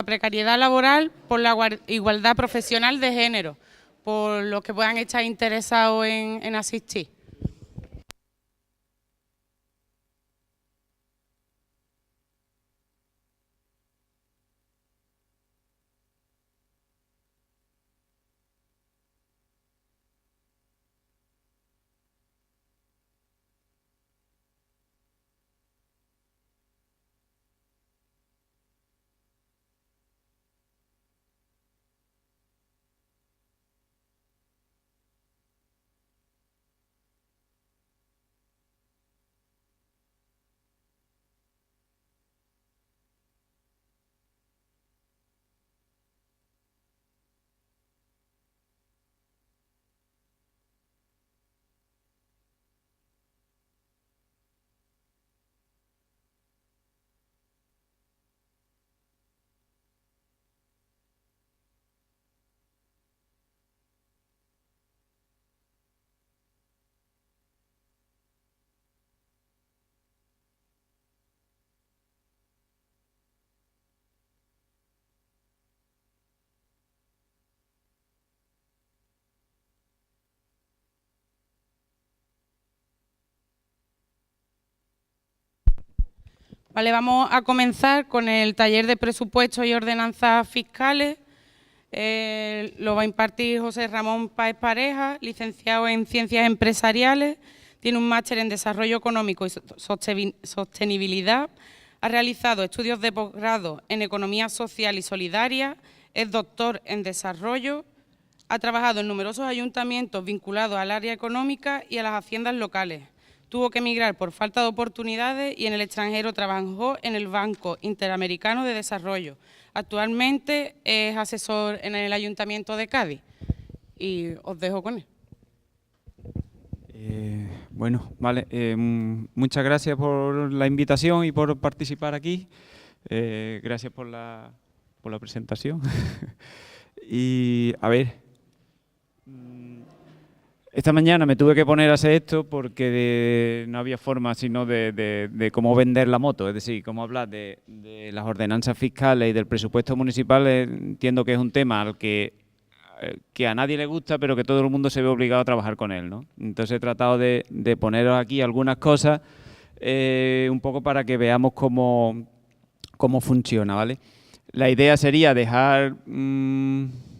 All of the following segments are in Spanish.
precariedad laboral, por la igualdad profesional de género, por los que puedan estar interesados en asistir. Vale, vamos a comenzar con el taller de presupuestos y ordenanzas fiscales. Lo va a impartir José Ramón Páez Pareja, licenciado en Ciencias Empresariales, tiene un máster en Desarrollo Económico y Sostenibilidad, ha realizado estudios de posgrado en Economía Social y Solidaria, es doctor en Desarrollo, ha trabajado en numerosos ayuntamientos vinculados al área económica y a las haciendas locales. Tuvo que emigrar por falta de oportunidades y en el extranjero trabajó en el Banco Interamericano de Desarrollo. Actualmente es asesor en el Ayuntamiento de Cádiz y os dejo con él. Bueno, vale, muchas gracias por la invitación y por participar aquí. Gracias por la presentación. Y a ver, esta mañana me tuve que poner a hacer esto porque no había forma sino de cómo vender la moto, es decir, cómo hablar de las ordenanzas fiscales y del presupuesto municipal. Entiendo que es un tema al que a nadie le gusta, pero que todo el mundo se ve obligado a trabajar con él, ¿no? Entonces he tratado de poneros aquí algunas cosas un poco para que veamos cómo funciona, ¿vale? La idea sería dejar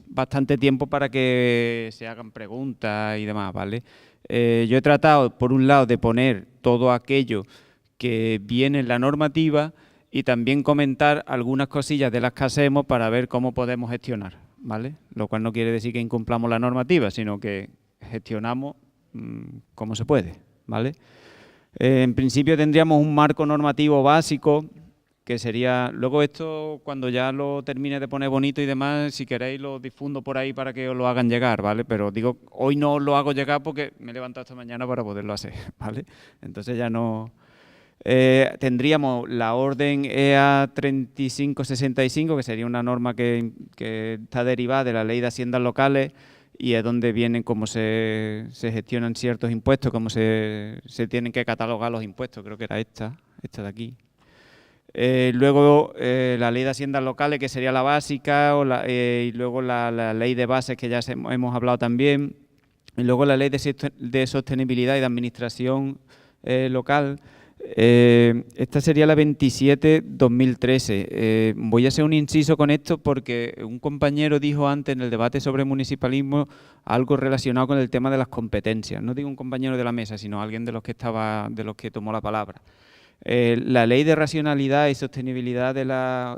bastante tiempo para que se hagan preguntas y demás, ¿vale? Yo he tratado, por un lado, de poner todo aquello que viene en la normativa y también comentar algunas cosillas de las que hacemos para ver cómo podemos gestionar, ¿vale? Lo cual no quiere decir que incumplamos la normativa, sino que gestionamos como se puede, ¿vale? En principio tendríamos un marco normativo básico, que sería, luego esto cuando ya lo termine de poner bonito y demás, si queréis lo difundo por ahí para que os lo hagan llegar, ¿vale? Pero digo, hoy no os lo hago llegar porque me he levantado esta mañana para poderlo hacer, ¿vale? Entonces ya no... tendríamos la orden EA 3565, que sería una norma que está derivada de la Ley de Haciendas Locales y es donde vienen cómo se gestionan ciertos impuestos, cómo se tienen que catalogar los impuestos, creo que era esta de aquí. Luego la Ley de Haciendas Locales, que sería la básica, y luego la Ley de Bases, que ya hemos hablado también, y luego la Ley de Sostenibilidad y de Administración Local. Esta sería la 27/2013. Voy a hacer un inciso con esto porque un compañero dijo antes en el debate sobre municipalismo algo relacionado con el tema de las competencias. No digo un compañero de la mesa, sino alguien de los que tomó la palabra. La Ley de Racionalidad y Sostenibilidad de la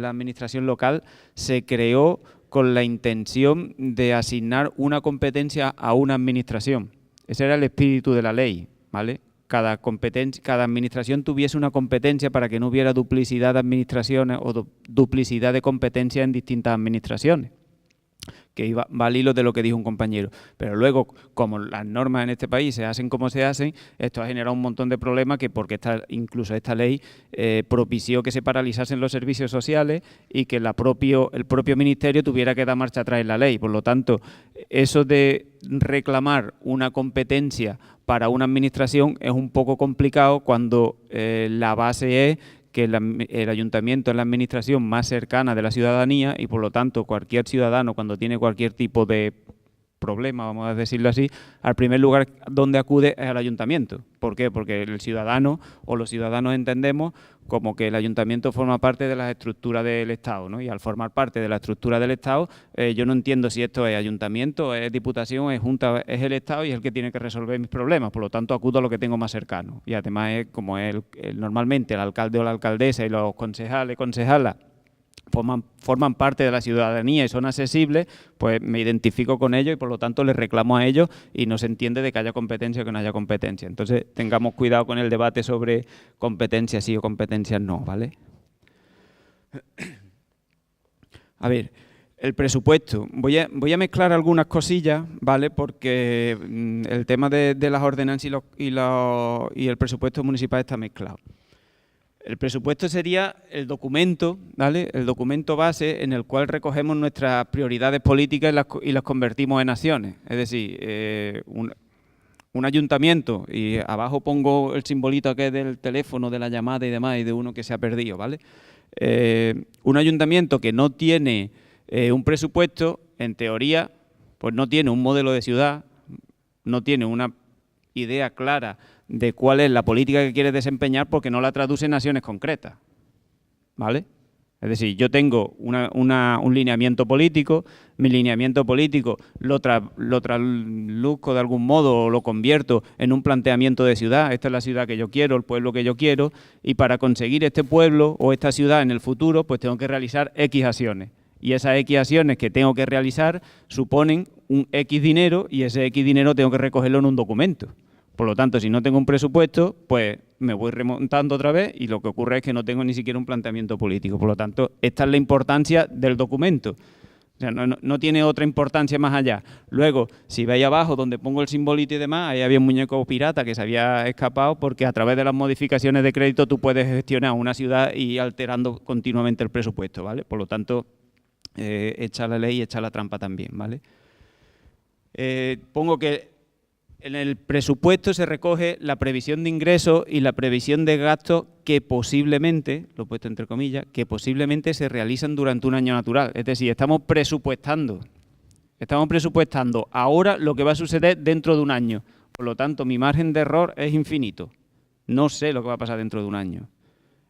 Administración Local se creó con la intención de asignar una competencia a una administración. Ese era el espíritu de la ley, ¿vale? Cada administración tuviese una competencia para que no hubiera duplicidad de administraciones o duplicidad de competencias en distintas administraciones, que va al hilo de lo que dijo un compañero. Pero luego, como las normas en este país se hacen como se hacen, esto ha generado un montón de problemas porque incluso esta ley propició que se paralizasen los servicios sociales y que el propio ministerio tuviera que dar marcha atrás en la ley. Por lo tanto, eso de reclamar una competencia para una administración es un poco complicado cuando la base es que el ayuntamiento es la administración más cercana de la ciudadanía y, por lo tanto, cualquier ciudadano, cuando tiene cualquier tipo de problema, vamos a decirlo así, al primer lugar donde acude es al ayuntamiento. ¿Por qué? Porque el ciudadano o los ciudadanos entendemos como que el ayuntamiento forma parte de las estructuras del Estado, ¿no? Y al formar parte de la estructura del Estado, yo no entiendo si esto es ayuntamiento, es diputación, es junta, es el Estado y es el que tiene que resolver mis problemas. Por lo tanto, acudo a lo que tengo más cercano. Y además es como normalmente el alcalde o la alcaldesa y los concejales, concejalas, forman parte de la ciudadanía y son accesibles, pues me identifico con ellos y por lo tanto les reclamo a ellos y no se entiende de que haya competencia o que no haya competencia. Entonces tengamos cuidado con el debate sobre competencias sí o competencias no, ¿vale? A ver, el presupuesto. Voy a mezclar algunas cosillas, ¿vale? Porque el tema de las ordenanzas y el presupuesto municipal está mezclado. El presupuesto sería el documento, ¿vale? El documento base en el cual recogemos nuestras prioridades políticas y las convertimos en acciones. Es decir, un ayuntamiento, y abajo pongo el simbolito que es del teléfono, de la llamada y demás, y de uno que se ha perdido, ¿vale? Un ayuntamiento que no tiene un presupuesto, en teoría, pues no tiene un modelo de ciudad, no tiene una idea clara de cuál es la política que quiere desempeñar porque no la traduce en acciones concretas, ¿vale? Es decir, yo tengo un lineamiento político, mi lineamiento político lo traduzco de algún modo o lo convierto en un planteamiento de ciudad. Esta es la ciudad que yo quiero, el pueblo que yo quiero, y para conseguir este pueblo o esta ciudad en el futuro, pues tengo que realizar X acciones. Y esas X acciones que tengo que realizar suponen un X dinero y ese X dinero tengo que recogerlo en un documento. Por lo tanto, si no tengo un presupuesto, pues me voy remontando otra vez y lo que ocurre es que no tengo ni siquiera un planteamiento político. Por lo tanto, esta es la importancia del documento. O sea, no tiene otra importancia más allá. Luego, si veis abajo donde pongo el simbolito y demás, ahí había un muñeco pirata que se había escapado porque a través de las modificaciones de crédito tú puedes gestionar una ciudad y ir alterando continuamente el presupuesto, ¿vale? Por lo tanto, echa la ley y echa la trampa también, ¿vale? Pongo que en el presupuesto se recoge la previsión de ingresos y la previsión de gastos que posiblemente, lo he puesto entre comillas, que posiblemente se realizan durante un año natural. Es decir, estamos presupuestando ahora lo que va a suceder dentro de un año. Por lo tanto, mi margen de error es infinito. No sé lo que va a pasar dentro de un año.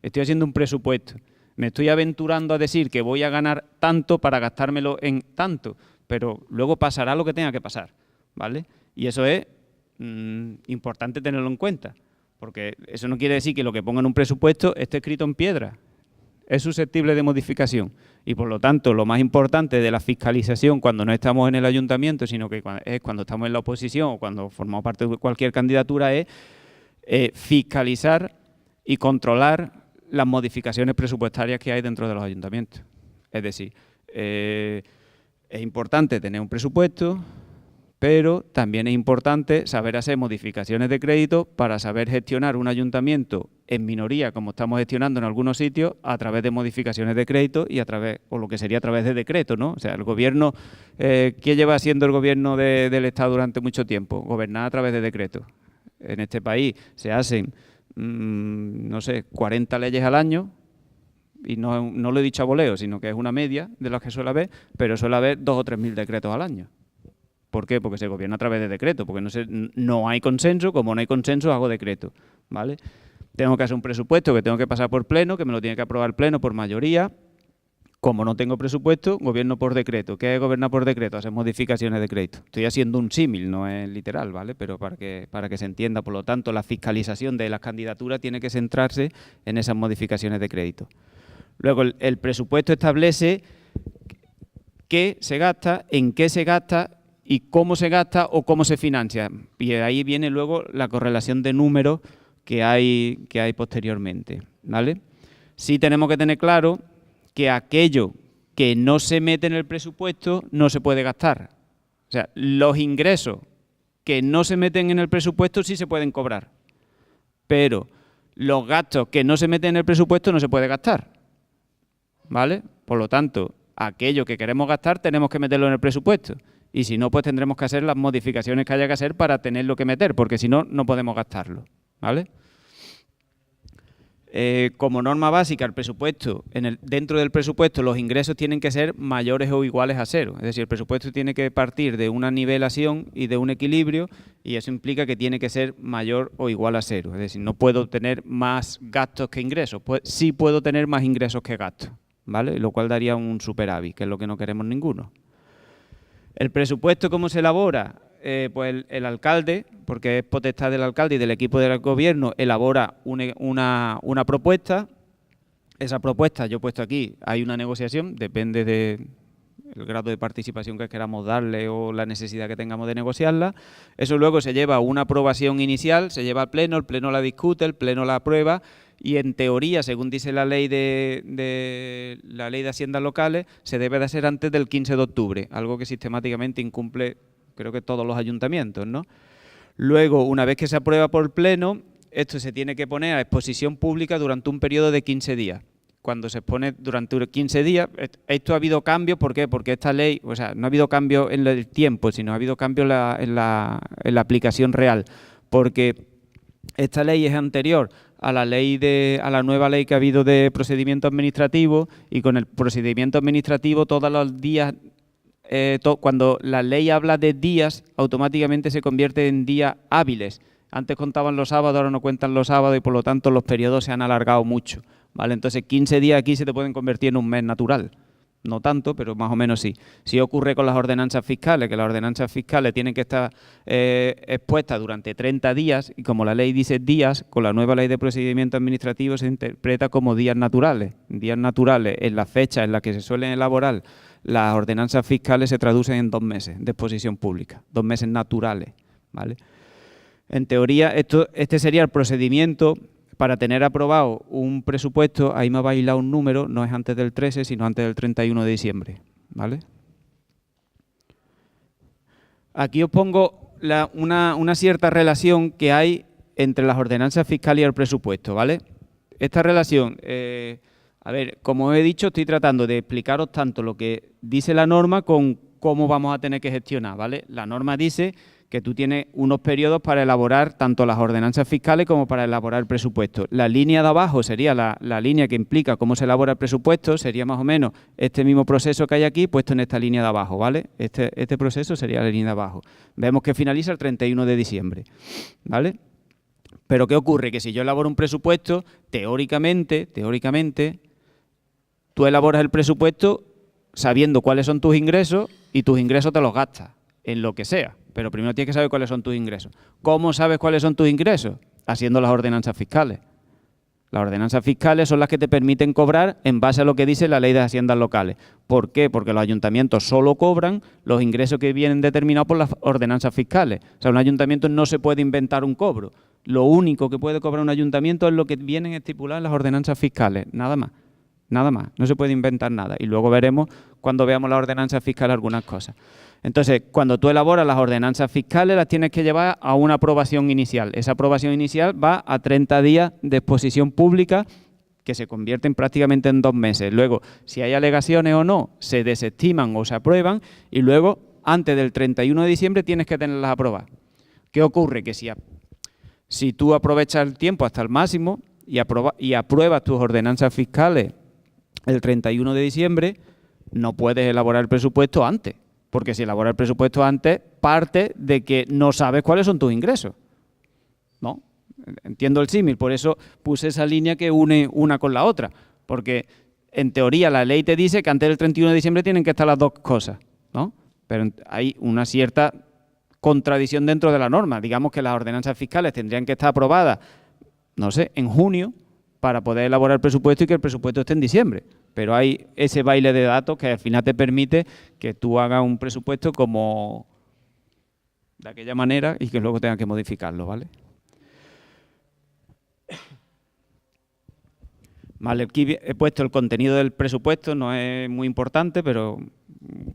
Estoy haciendo un presupuesto. Me estoy aventurando a decir que voy a ganar tanto para gastármelo en tanto, pero luego pasará lo que tenga que pasar, ¿vale? Y eso es importante tenerlo en cuenta, porque eso no quiere decir que lo que ponga en un presupuesto esté escrito en piedra. Es susceptible de modificación y, por lo tanto, lo más importante de la fiscalización cuando no estamos en el ayuntamiento, sino que es cuando estamos en la oposición o cuando formamos parte de cualquier candidatura, es fiscalizar y controlar las modificaciones presupuestarias que hay dentro de los ayuntamientos. Es decir, es importante tener un presupuesto, pero también es importante saber hacer modificaciones de crédito para saber gestionar un ayuntamiento en minoría, como estamos gestionando en algunos sitios, a través de modificaciones de crédito y o lo que sería a través de decreto, ¿no? O sea, el gobierno, ¿qué lleva haciendo el gobierno del Estado durante mucho tiempo? Gobernar a través de decretos. En este país se hacen, no sé, 40 leyes al año, y no lo he dicho a voleo, sino que es una media de las que suele haber, pero suele haber 2.000 o 3.000 decretos al año. ¿Por qué? Porque se gobierna a través de decreto, porque no hay consenso, como no hay consenso hago decreto, ¿vale? Tengo que hacer un presupuesto que tengo que pasar por pleno, que me lo tiene que aprobar el pleno por mayoría. Como no tengo presupuesto, gobierno por decreto. ¿Qué es gobernar por decreto? Hacer modificaciones de crédito. Estoy haciendo un símil, no es literal, ¿vale? Pero para que se entienda, por lo tanto, la fiscalización de las candidaturas tiene que centrarse en esas modificaciones de crédito. Luego, el presupuesto establece qué se gasta, en qué se gasta y cómo se gasta o cómo se financia. Y ahí viene luego la correlación de números que hay posteriormente, ¿vale? Sí tenemos que tener claro que aquello que no se mete en el presupuesto no se puede gastar. O sea, los ingresos que no se meten en el presupuesto sí se pueden cobrar, pero los gastos que no se meten en el presupuesto no se puede gastar, ¿vale? Por lo tanto, aquello que queremos gastar tenemos que meterlo en el presupuesto. Y si no, pues tendremos que hacer las modificaciones que haya que hacer para tenerlo que meter, porque si no, no podemos gastarlo, ¿vale? Como norma básica, el presupuesto, dentro del presupuesto los ingresos tienen que ser mayores o iguales a cero. Es decir, el presupuesto tiene que partir de una nivelación y de un equilibrio, y eso implica que tiene que ser mayor o igual a cero. Es decir, no puedo tener más gastos que ingresos, sí puedo tener más ingresos que gastos, ¿vale? Lo cual daría un superávit, que es lo que no queremos ninguno. ¿El presupuesto cómo se elabora? Pues el alcalde, porque es potestad del alcalde y del equipo del gobierno, elabora una propuesta. Esa propuesta, yo he puesto aquí, hay una negociación, depende del grado de participación que queramos darle o la necesidad que tengamos de negociarla. Eso luego se lleva a una aprobación inicial, se lleva al Pleno, el Pleno la discute, el Pleno la aprueba y en teoría, según dice la ley de Haciendas Locales, se debe de hacer antes del 15 de octubre, algo que sistemáticamente incumple, creo que todos los ayuntamientos, ¿no? Luego, una vez que se aprueba por Pleno, esto se tiene que poner a exposición pública durante un periodo de 15 días. Cuando se expone durante 15 días, esto ha habido cambios, ¿por qué? Porque esta ley, o sea, no ha habido cambio en el tiempo, sino ha habido cambio en la aplicación real, porque esta ley es anterior a la nueva ley que ha habido de procedimiento administrativo, y con el procedimiento administrativo todos los días, cuando la ley habla de días, automáticamente se convierte en días hábiles. Antes contaban los sábados, ahora no cuentan los sábados y por lo tanto los periodos se han alargado mucho, ¿vale? Entonces 15 días aquí se te pueden convertir en un mes natural. No tanto, pero más o menos sí. Si ocurre con las ordenanzas fiscales, que las ordenanzas fiscales tienen que estar expuestas durante 30 días, y como la ley dice días, con la nueva ley de procedimiento administrativo se interpreta como días naturales. Días naturales en las fechas en las que se suelen elaborar las ordenanzas fiscales se traducen en 2 meses de exposición pública, 2 meses naturales, ¿vale? En teoría, este sería el procedimiento para tener aprobado un presupuesto. Ahí me ha bailado un número, no es antes del 13, sino antes del 31 de diciembre, ¿vale? Aquí os pongo una cierta relación que hay entre las ordenanzas fiscales y el presupuesto, ¿vale? Esta relación, a ver, como he dicho, estoy tratando de explicaros tanto lo que dice la norma con cómo vamos a tener que gestionar, ¿vale? La norma dice que tú tienes unos periodos para elaborar tanto las ordenanzas fiscales como para elaborar el presupuesto. La línea de abajo sería la línea que implica cómo se elabora el presupuesto, sería más o menos este mismo proceso que hay aquí puesto en esta línea de abajo, ¿vale? Este proceso sería la línea de abajo. Vemos que finaliza el 31 de diciembre, ¿vale? Pero ¿qué ocurre? Que si yo elaboro un presupuesto, teóricamente, tú elaboras el presupuesto sabiendo cuáles son tus ingresos y tus ingresos te los gastas en lo que sea. Pero primero tienes que saber cuáles son tus ingresos. ¿Cómo sabes cuáles son tus ingresos? Haciendo las ordenanzas fiscales. Las ordenanzas fiscales son las que te permiten cobrar en base a lo que dice la ley de haciendas locales. ¿Por qué? Porque los ayuntamientos solo cobran los ingresos que vienen determinados por las ordenanzas fiscales. O sea, un ayuntamiento no se puede inventar un cobro. Lo único que puede cobrar un ayuntamiento es lo que vienen estipuladas en las ordenanzas fiscales, nada más. Nada más, no se puede inventar nada. Y luego veremos, cuando veamos las ordenanzas fiscales, algunas cosas. Entonces, cuando tú elaboras las ordenanzas fiscales, las tienes que llevar a una aprobación inicial. Esa aprobación inicial va a 30 días de exposición pública, que se convierten prácticamente en 2 meses. Luego, si hay alegaciones o no, se desestiman o se aprueban, y luego, antes del 31 de diciembre, tienes que tenerlas aprobadas. ¿Qué ocurre? Que si tú aprovechas el tiempo hasta el máximo y apruebas tus ordenanzas fiscales el 31 de diciembre, no puedes elaborar el presupuesto antes, porque si elaboras el presupuesto antes, parte de que no sabes cuáles son tus ingresos, ¿no? Entiendo el símil, por eso puse esa línea que une una con la otra, porque en teoría la ley te dice que antes del 31 de diciembre tienen que estar las dos cosas, ¿no? Pero hay una cierta contradicción dentro de la norma. Digamos que las ordenanzas fiscales tendrían que estar aprobadas, no sé, en junio, para poder elaborar el presupuesto y que el presupuesto esté en diciembre. Pero hay ese baile de datos que al final te permite que tú hagas un presupuesto como de aquella manera y que luego tengas que modificarlo, ¿vale? Vale, aquí he puesto el contenido del presupuesto, no es muy importante, pero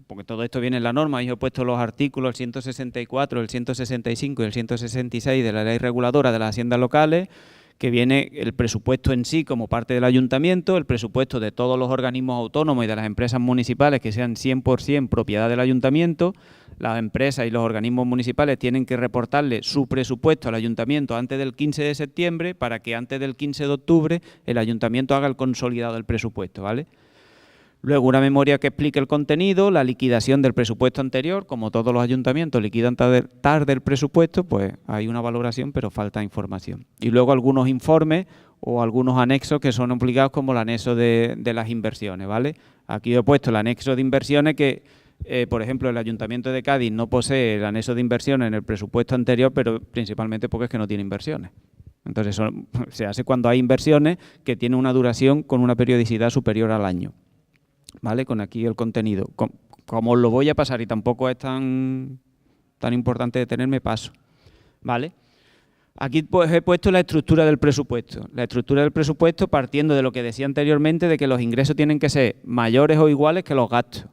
porque todo esto viene en la norma, y he puesto los artículos, el 164, el 165 y el 166 de la Ley Reguladora de las Haciendas Locales, que viene el presupuesto en sí como parte del ayuntamiento, el presupuesto de todos los organismos autónomos y de las empresas municipales que sean 100% propiedad del ayuntamiento, las empresas y los organismos municipales tienen que reportarle su presupuesto al ayuntamiento antes del 15 de septiembre para que antes del 15 de octubre el ayuntamiento haga el consolidado del presupuesto, ¿vale? Luego una memoria que explique el contenido, la liquidación del presupuesto anterior, como todos los ayuntamientos liquidan tarde el presupuesto, pues hay una valoración pero falta información. Y luego algunos informes o algunos anexos que son obligados como el anexo de las inversiones, ¿vale? Aquí he puesto el anexo de inversiones que, por ejemplo, el Ayuntamiento de Cádiz no posee el anexo de inversiones en el presupuesto anterior, pero principalmente porque es que no tiene inversiones. Entonces eso se hace cuando hay inversiones que tienen una duración con una periodicidad superior al año. ¿Vale? Con aquí el contenido. Como os lo voy a pasar y tampoco es tan importante detenerme, paso. ¿Vale? Aquí pues he puesto la estructura del presupuesto. La estructura del presupuesto partiendo de lo que decía anteriormente, de que los ingresos tienen que ser mayores o iguales que los gastos.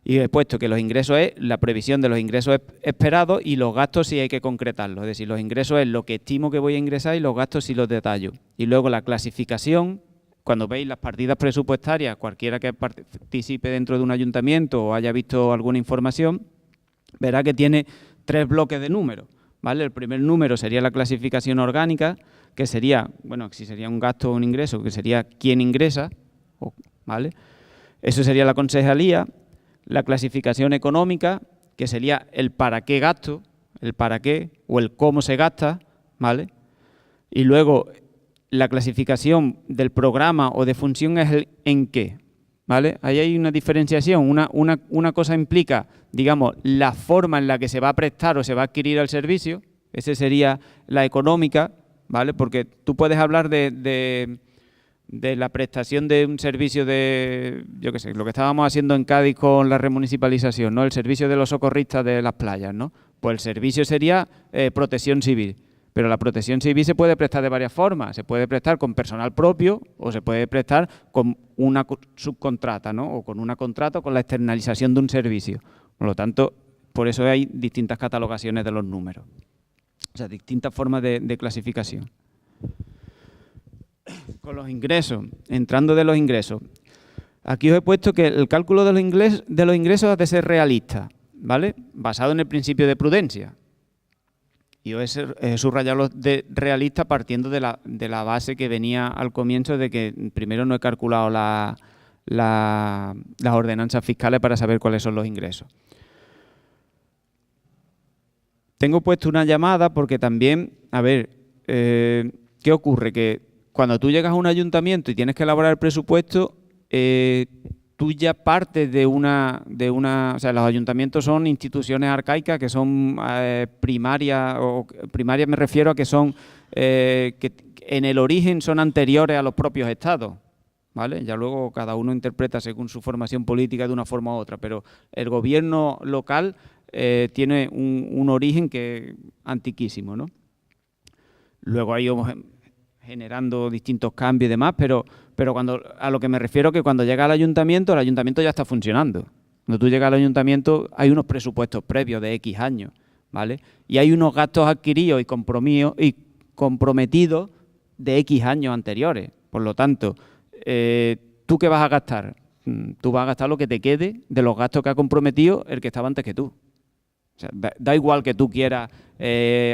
Y he puesto que los ingresos es la previsión de los ingresos esperados y los gastos sí hay que concretarlos. Es decir, los ingresos es lo que estimo que voy a ingresar y los gastos sí los detallo. Y luego la clasificación. Cuando veis las partidas presupuestarias, cualquiera que participe dentro de un ayuntamiento o haya visto alguna información, verá que tiene 3 bloques de números, ¿vale? El primer número sería la clasificación orgánica, que sería, bueno, si sería un gasto o un ingreso, que sería quién ingresa, ¿vale? Eso sería la concejalía. La clasificación económica, que sería el para qué gasto, el para qué o el cómo se gasta, ¿vale? Y luego la clasificación del programa o de función es el en qué, ¿vale? Ahí hay una diferenciación. Una cosa implica, digamos, la forma en la que se va a prestar o se va a adquirir el servicio. Esa sería la económica, ¿vale? Porque tú puedes hablar de la prestación de un servicio de, yo qué sé, lo que estábamos haciendo en Cádiz con la remunicipalización, ¿no? El servicio de los socorristas de las playas, ¿no? Pues el servicio sería protección civil. Pero la protección civil se puede prestar de varias formas. Se puede prestar con personal propio o se puede prestar con una subcontrata, ¿no? O con una contrata o con la externalización de un servicio. Por lo tanto, por eso hay distintas catalogaciones de los números. O sea, distintas formas de clasificación. Con los ingresos, entrando de los ingresos. Aquí os he puesto que el cálculo de los ingresos ha de ser realista, ¿vale? Basado en el principio de prudencia. Y os he subrayado los de realista partiendo de la base que venía al comienzo de que primero no he calculado las ordenanzas fiscales para saber cuáles son los ingresos. Tengo puesto una llamada porque también, a ver, ¿qué ocurre? Que cuando tú llegas a un ayuntamiento y tienes que elaborar el presupuesto, tú ya partes de una, o sea, los ayuntamientos son instituciones arcaicas que son primarias, o primarias me refiero a que son, que en el origen son anteriores a los propios estados, ¿vale? Ya luego cada uno interpreta según su formación política de una forma u otra, pero el gobierno local tiene un origen que es antiquísimo, ¿no? Luego hay generando distintos cambios y demás, pero cuando a lo que me refiero que cuando llega al ayuntamiento, el ayuntamiento ya está funcionando. Cuando tú llegas al ayuntamiento hay unos presupuestos previos de X años, ¿vale? Y hay unos gastos adquiridos y comprometidos de X años anteriores. Por lo tanto, ¿tú qué vas a gastar? Tú vas a gastar lo que te quede de los gastos que ha comprometido el que estaba antes que tú. O sea, da igual que tú quieras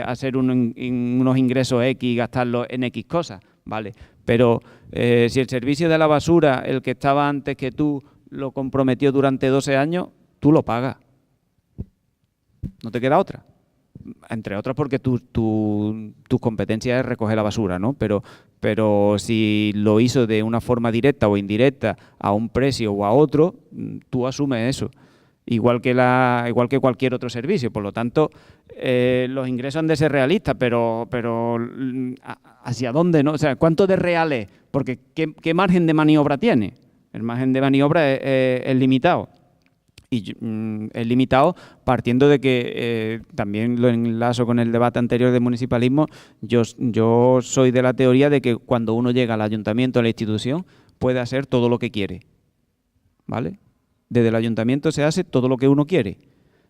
hacer unos ingresos X y gastarlos en X cosas, ¿vale? Pero si el servicio de la basura, el que estaba antes que tú, lo comprometió durante 12 años, tú lo pagas. No te queda otra. Entre otras porque tus competencias es recoger la basura, ¿no? Pero si lo hizo de una forma directa o indirecta a un precio o a otro, tú asumes eso. Igual que cualquier otro servicio. Por lo tanto, los ingresos han de ser realistas, pero ¿hacia dónde, no? O sea, ¿cuánto de real es? Porque ¿qué margen de maniobra tiene? El margen de maniobra es limitado. Y es limitado partiendo de que, también lo enlazo con el debate anterior de municipalismo, yo soy de la teoría de que cuando uno llega al ayuntamiento, a la institución, puede hacer todo lo que quiere, ¿vale? Desde el ayuntamiento se hace todo lo que uno quiere,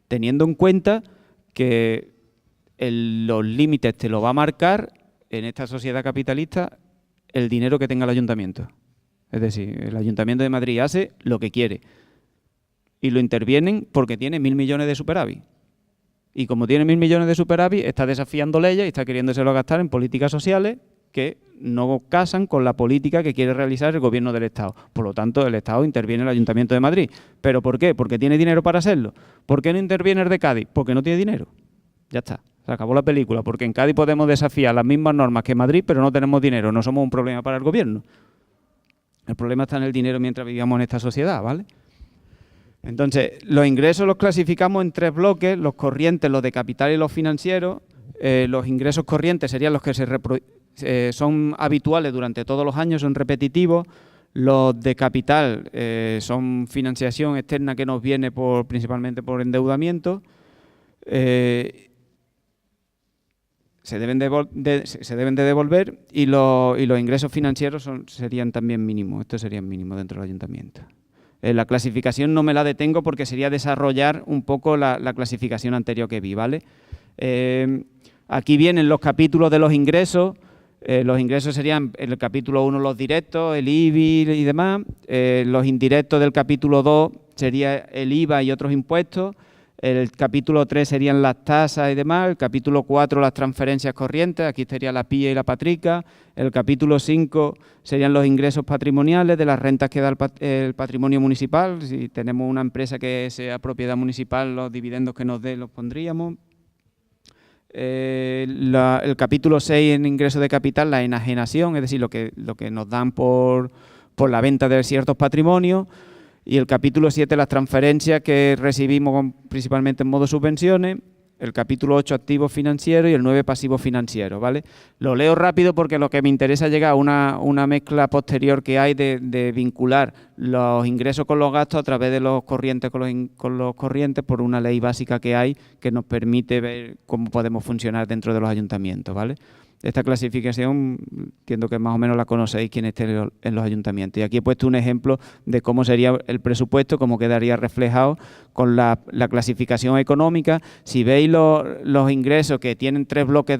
teniendo en cuenta que los límites te lo va a marcar en esta sociedad capitalista el dinero que tenga el ayuntamiento. Es decir, el Ayuntamiento de Madrid hace lo que quiere. y lo intervienen porque tiene 1.000 millones de superávit. Y como tiene 1.000 millones de superávit, está desafiando leyes y está queriéndoselo gastar en políticas sociales que no casan con la política que quiere realizar el gobierno del Estado. Por lo tanto, el Estado interviene en el Ayuntamiento de Madrid. ¿Pero por qué? Porque tiene dinero para hacerlo. ¿Por qué no interviene el de Cádiz? Porque no tiene dinero. Ya está. Se acabó la película. Porque en Cádiz podemos desafiar las mismas normas que en Madrid, pero no tenemos dinero. No somos un problema para el gobierno. El problema está en el dinero mientras vivamos en esta sociedad, ¿vale? Entonces, los ingresos los clasificamos en 3 bloques, los corrientes, los de capital y los financieros. Los ingresos corrientes serían los que son habituales durante todos los años, son repetitivos. Los de capital son financiación externa que nos viene principalmente por endeudamiento. Se deben de devolver y los ingresos financieros serían también mínimos. Estos serían mínimos dentro del ayuntamiento. La clasificación no me la detengo porque sería desarrollar un poco la clasificación anterior que vi, ¿vale? Aquí vienen los capítulos de los ingresos. Los ingresos serían en el capítulo 1 los directos, el IBI y demás. Los indirectos del capítulo 2 sería el IVA y otros impuestos. El capítulo 3 serían las tasas y demás. El capítulo 4 las transferencias corrientes. Aquí estaría la PIE y la patrica. El capítulo 5 serían los ingresos patrimoniales de las rentas que da el patrimonio municipal. Si tenemos una empresa que sea propiedad municipal, los dividendos que nos dé los pondríamos. El capítulo 6 en ingresos de capital, la enajenación, es decir, lo que nos dan por la venta de ciertos patrimonios. Y el capítulo 7, las transferencias que recibimos principalmente en modo subvenciones. El capítulo 8, activos financieros, y el 9, pasivos financieros, ¿vale? Lo leo rápido porque lo que me interesa es llegar a una mezcla posterior que hay de vincular los ingresos con los gastos a través de los corrientes con los corrientes por una ley básica que hay que nos permite ver cómo podemos funcionar dentro de los ayuntamientos, ¿vale? Esta clasificación, entiendo que más o menos la conocéis quien esté en los ayuntamientos. Y aquí he puesto un ejemplo de cómo sería el presupuesto, cómo quedaría reflejado con la clasificación económica. Si veis los ingresos que tienen 3 bloques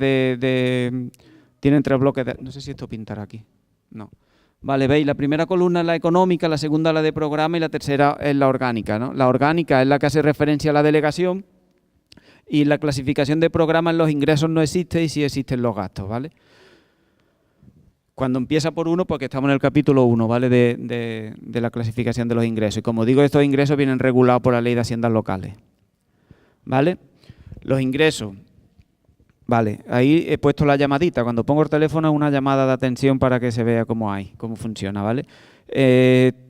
no sé si esto pintará aquí. No. Vale, veis, la primera columna es la económica, la segunda la de programa y la tercera es la orgánica, ¿no? La orgánica es la que hace referencia a la delegación. Y la clasificación de programa en los ingresos no existe y sí existen los gastos, ¿vale? Cuando empieza por 1, porque estamos en el capítulo 1, ¿vale? De la clasificación de los ingresos. Y como digo, estos ingresos vienen regulados por la Ley de Haciendas Locales, ¿vale? Los ingresos, vale, ahí he puesto la llamadita. Cuando pongo el teléfono es una llamada de atención para que se vea cómo funciona, ¿vale?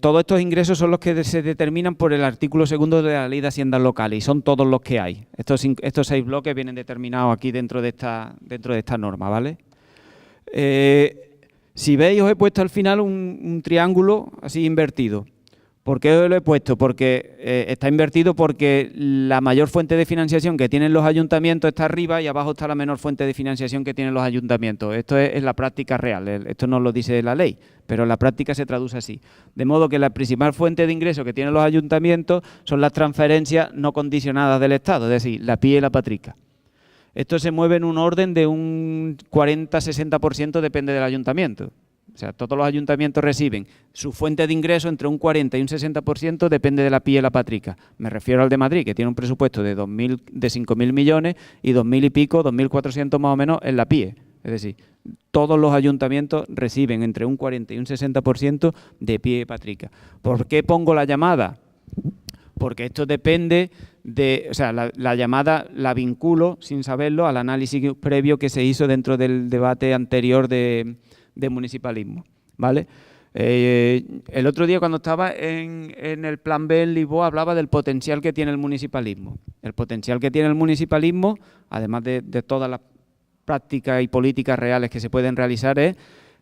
Todos estos ingresos son los que se determinan por el artículo 2 de la Ley de Haciendas Locales y son todos los que hay. Estos 6 bloques vienen determinados aquí dentro de esta norma, ¿vale? Si veis, os he puesto al final un triángulo así invertido. ¿Por qué lo he puesto? Porque está invertido porque la mayor fuente de financiación que tienen los ayuntamientos está arriba y abajo está la menor fuente de financiación que tienen los ayuntamientos. Esto es la práctica real, esto no lo dice la ley, pero en la práctica se traduce así. De modo que la principal fuente de ingreso que tienen los ayuntamientos son las transferencias no condicionadas del Estado, es decir, la PIE y la patrica. Esto se mueve en un orden de un 40-60%, depende del ayuntamiento. O sea, todos los ayuntamientos reciben su fuente de ingreso entre un 40 y un 60%, depende de la PIE y la patrica. Me refiero al de Madrid, que tiene un presupuesto de 5.000 millones y 2.000 y pico, 2.400 más o menos en la PIE. Es decir, todos los ayuntamientos reciben entre un 40 y un 60% de PIE y patrica. ¿Por qué pongo la llamada? Porque esto depende o sea, la llamada la vinculo, sin saberlo, al análisis previo que se hizo dentro del debate anterior de municipalismo, ¿vale? El otro día cuando estaba en el Plan B en Lisboa hablaba del potencial que tiene el municipalismo. El potencial que tiene el municipalismo, además de todas las prácticas y políticas reales que se pueden realizar, es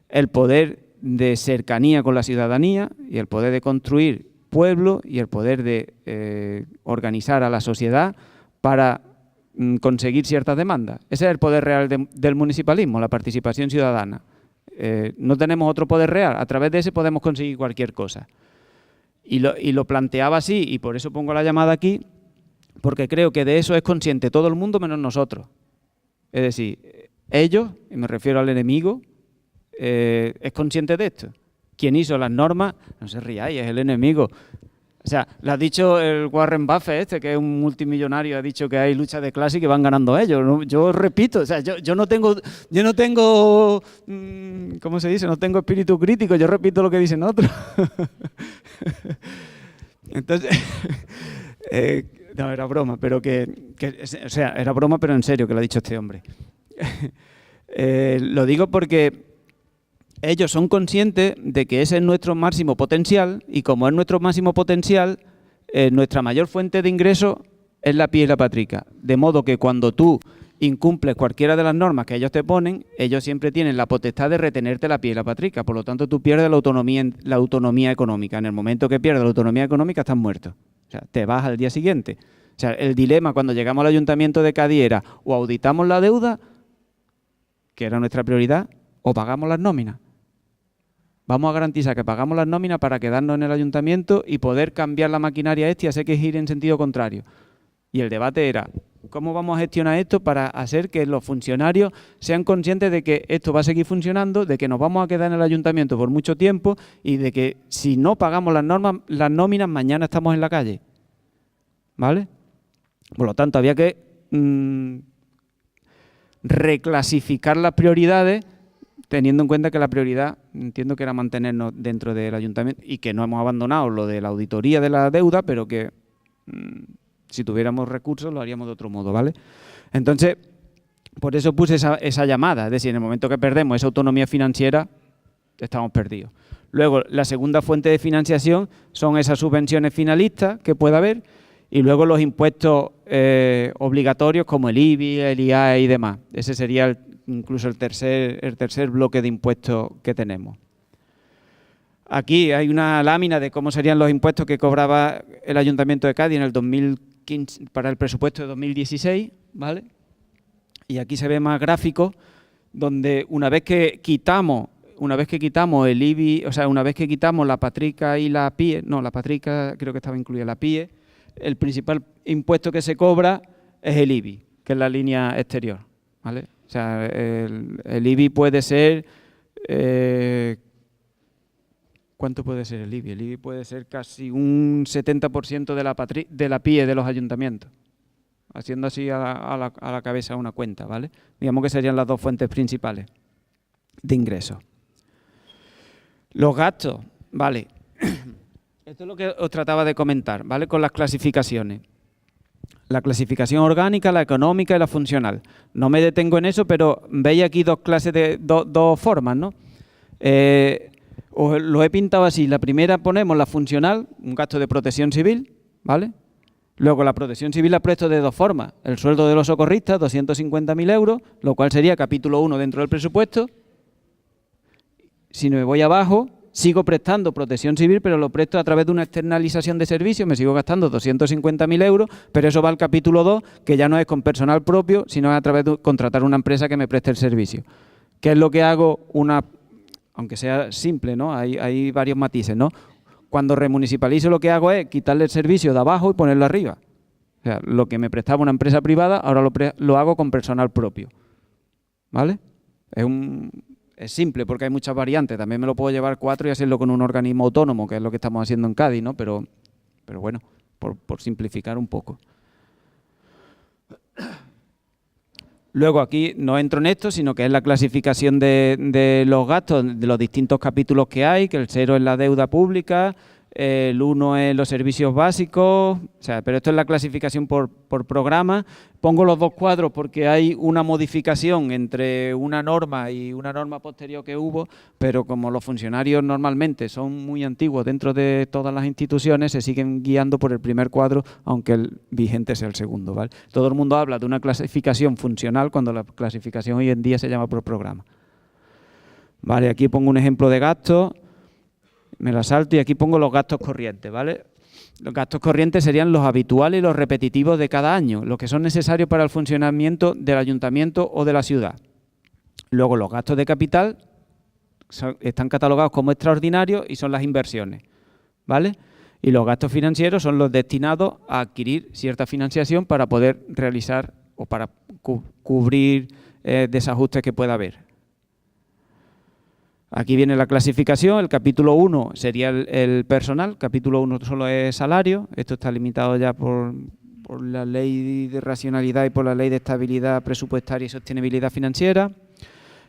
el poder de cercanía con la ciudadanía y el poder de construir pueblo y el poder de organizar a la sociedad para conseguir ciertas demandas. Ese es el poder real del municipalismo, la participación ciudadana. No tenemos otro poder real, a través de ese podemos conseguir cualquier cosa. Y lo planteaba así, y por eso pongo la llamada aquí, porque creo que de eso es consciente todo el mundo menos nosotros. Es decir, ellos, y me refiero al enemigo, es consciente de esto. Quien hizo las normas, no se ríais, es el enemigo. O sea, lo ha dicho el Warren Buffett, que es un multimillonario, ha dicho que hay lucha de clase y que van ganando ellos, ¿no? Yo repito, o sea, yo no tengo, ¿cómo se dice? No tengo espíritu crítico, yo repito lo que dicen otros. Entonces, no, era broma, pero o sea, era broma, pero en serio, que lo ha dicho este hombre. Lo digo porque ellos son conscientes de que ese es nuestro máximo potencial y como es nuestro máximo potencial, nuestra mayor fuente de ingreso es la pie y la patrica. De modo que cuando tú incumples cualquiera de las normas que ellos te ponen, ellos siempre tienen la potestad de retenerte la pie y la patrica. Por lo tanto, tú pierdes la autonomía económica. En el momento que pierdes la autonomía económica, estás muerto. O sea, te vas al día siguiente. O sea, el dilema cuando llegamos al Ayuntamiento de Cádiz era o auditamos la deuda, que era nuestra prioridad, o pagamos las nóminas. Vamos a garantizar que pagamos las nóminas para quedarnos en el ayuntamiento y poder cambiar la maquinaria esta y hacer que gire en sentido contrario. Y el debate era, ¿cómo vamos a gestionar esto para hacer que los funcionarios sean conscientes de que esto va a seguir funcionando, de que nos vamos a quedar en el ayuntamiento por mucho tiempo y de que si no pagamos las nóminas, mañana estamos en la calle? ¿Vale? Por lo tanto, había que reclasificar las prioridades, teniendo en cuenta que la prioridad, entiendo que era mantenernos dentro del ayuntamiento y que no hemos abandonado lo de la auditoría de la deuda, pero que si tuviéramos recursos lo haríamos de otro modo, ¿vale? Entonces, por eso puse esa llamada, es decir, en el momento que perdemos esa autonomía financiera, estamos perdidos. Luego, la segunda fuente de financiación son esas subvenciones finalistas que pueda haber y luego los impuestos obligatorios como el IBI, el IAE y demás. Ese sería incluso el tercer bloque de impuestos que tenemos. Aquí hay una lámina de cómo serían los impuestos que cobraba el Ayuntamiento de Cádiz en el 2015 para el presupuesto de 2016, ¿vale? Y aquí se ve más gráfico donde una vez que quitamos el IBI, o sea, una vez que quitamos la patrica y la PIE, no, la patrica creo que estaba incluida la PIE, el principal impuesto que se cobra es el IBI, que es la línea exterior, ¿vale? O sea, el IBI puede ser... ¿cuánto puede ser el IBI? El IBI puede ser casi un 70% de la PIE de los ayuntamientos, haciendo así a la cabeza una cuenta, ¿vale? Digamos que serían las dos fuentes principales de ingresos. Los gastos, ¿vale? Esto es lo que os trataba de comentar, ¿vale? Con las clasificaciones. La clasificación orgánica, la económica y la funcional. No me detengo en eso, pero veis aquí dos formas, ¿no? Os lo he pintado así. La primera ponemos la funcional, un gasto de protección civil, ¿vale? Luego la protección civil la presto de dos formas. El sueldo de los socorristas, 250.000 euros, lo cual sería capítulo 1 dentro del presupuesto. Si me voy abajo, sigo prestando protección civil, pero lo presto a través de una externalización de servicios, me sigo gastando 250.000 euros, pero eso va al capítulo 2, que ya no es con personal propio, sino a través de contratar una empresa que me preste el servicio. ¿Qué es lo que hago? Aunque sea simple, ¿no? Hay varios matices, ¿no? Cuando remunicipalizo lo que hago es quitarle el servicio de abajo y ponerlo arriba. O sea, lo que me prestaba una empresa privada, ahora lo hago con personal propio. ¿Vale? Es simple porque hay muchas variantes. También me lo puedo llevar 4 y hacerlo con un organismo autónomo, que es lo que estamos haciendo en Cádiz, ¿no? Pero bueno, por simplificar un poco. Luego aquí no entro en esto, sino que es la clasificación de los gastos, de los distintos capítulos que hay, que el 0 es la deuda pública, el 1 es los servicios básicos, o sea, pero esto es la clasificación por programa. Pongo los dos cuadros porque hay una modificación entre una norma y una norma posterior que hubo, pero como los funcionarios normalmente son muy antiguos dentro de todas las instituciones, se siguen guiando por el primer cuadro, aunque el vigente sea el segundo, ¿vale? Todo el mundo habla de una clasificación funcional cuando la clasificación hoy en día se llama por programa. Vale, aquí pongo un ejemplo de gasto. Me la salto y aquí pongo los gastos corrientes, ¿vale? Los gastos corrientes serían los habituales y los repetitivos de cada año, los que son necesarios para el funcionamiento del ayuntamiento o de la ciudad. Luego los gastos de capital están catalogados como extraordinarios y son las inversiones, ¿vale? Y los gastos financieros son los destinados a adquirir cierta financiación para poder realizar o para cubrir desajustes que pueda haber. Aquí viene la clasificación. El capítulo 1 sería el personal. Capítulo 1 solo es salario. Esto está limitado ya por la ley de racionalidad y por la ley de estabilidad presupuestaria y sostenibilidad financiera.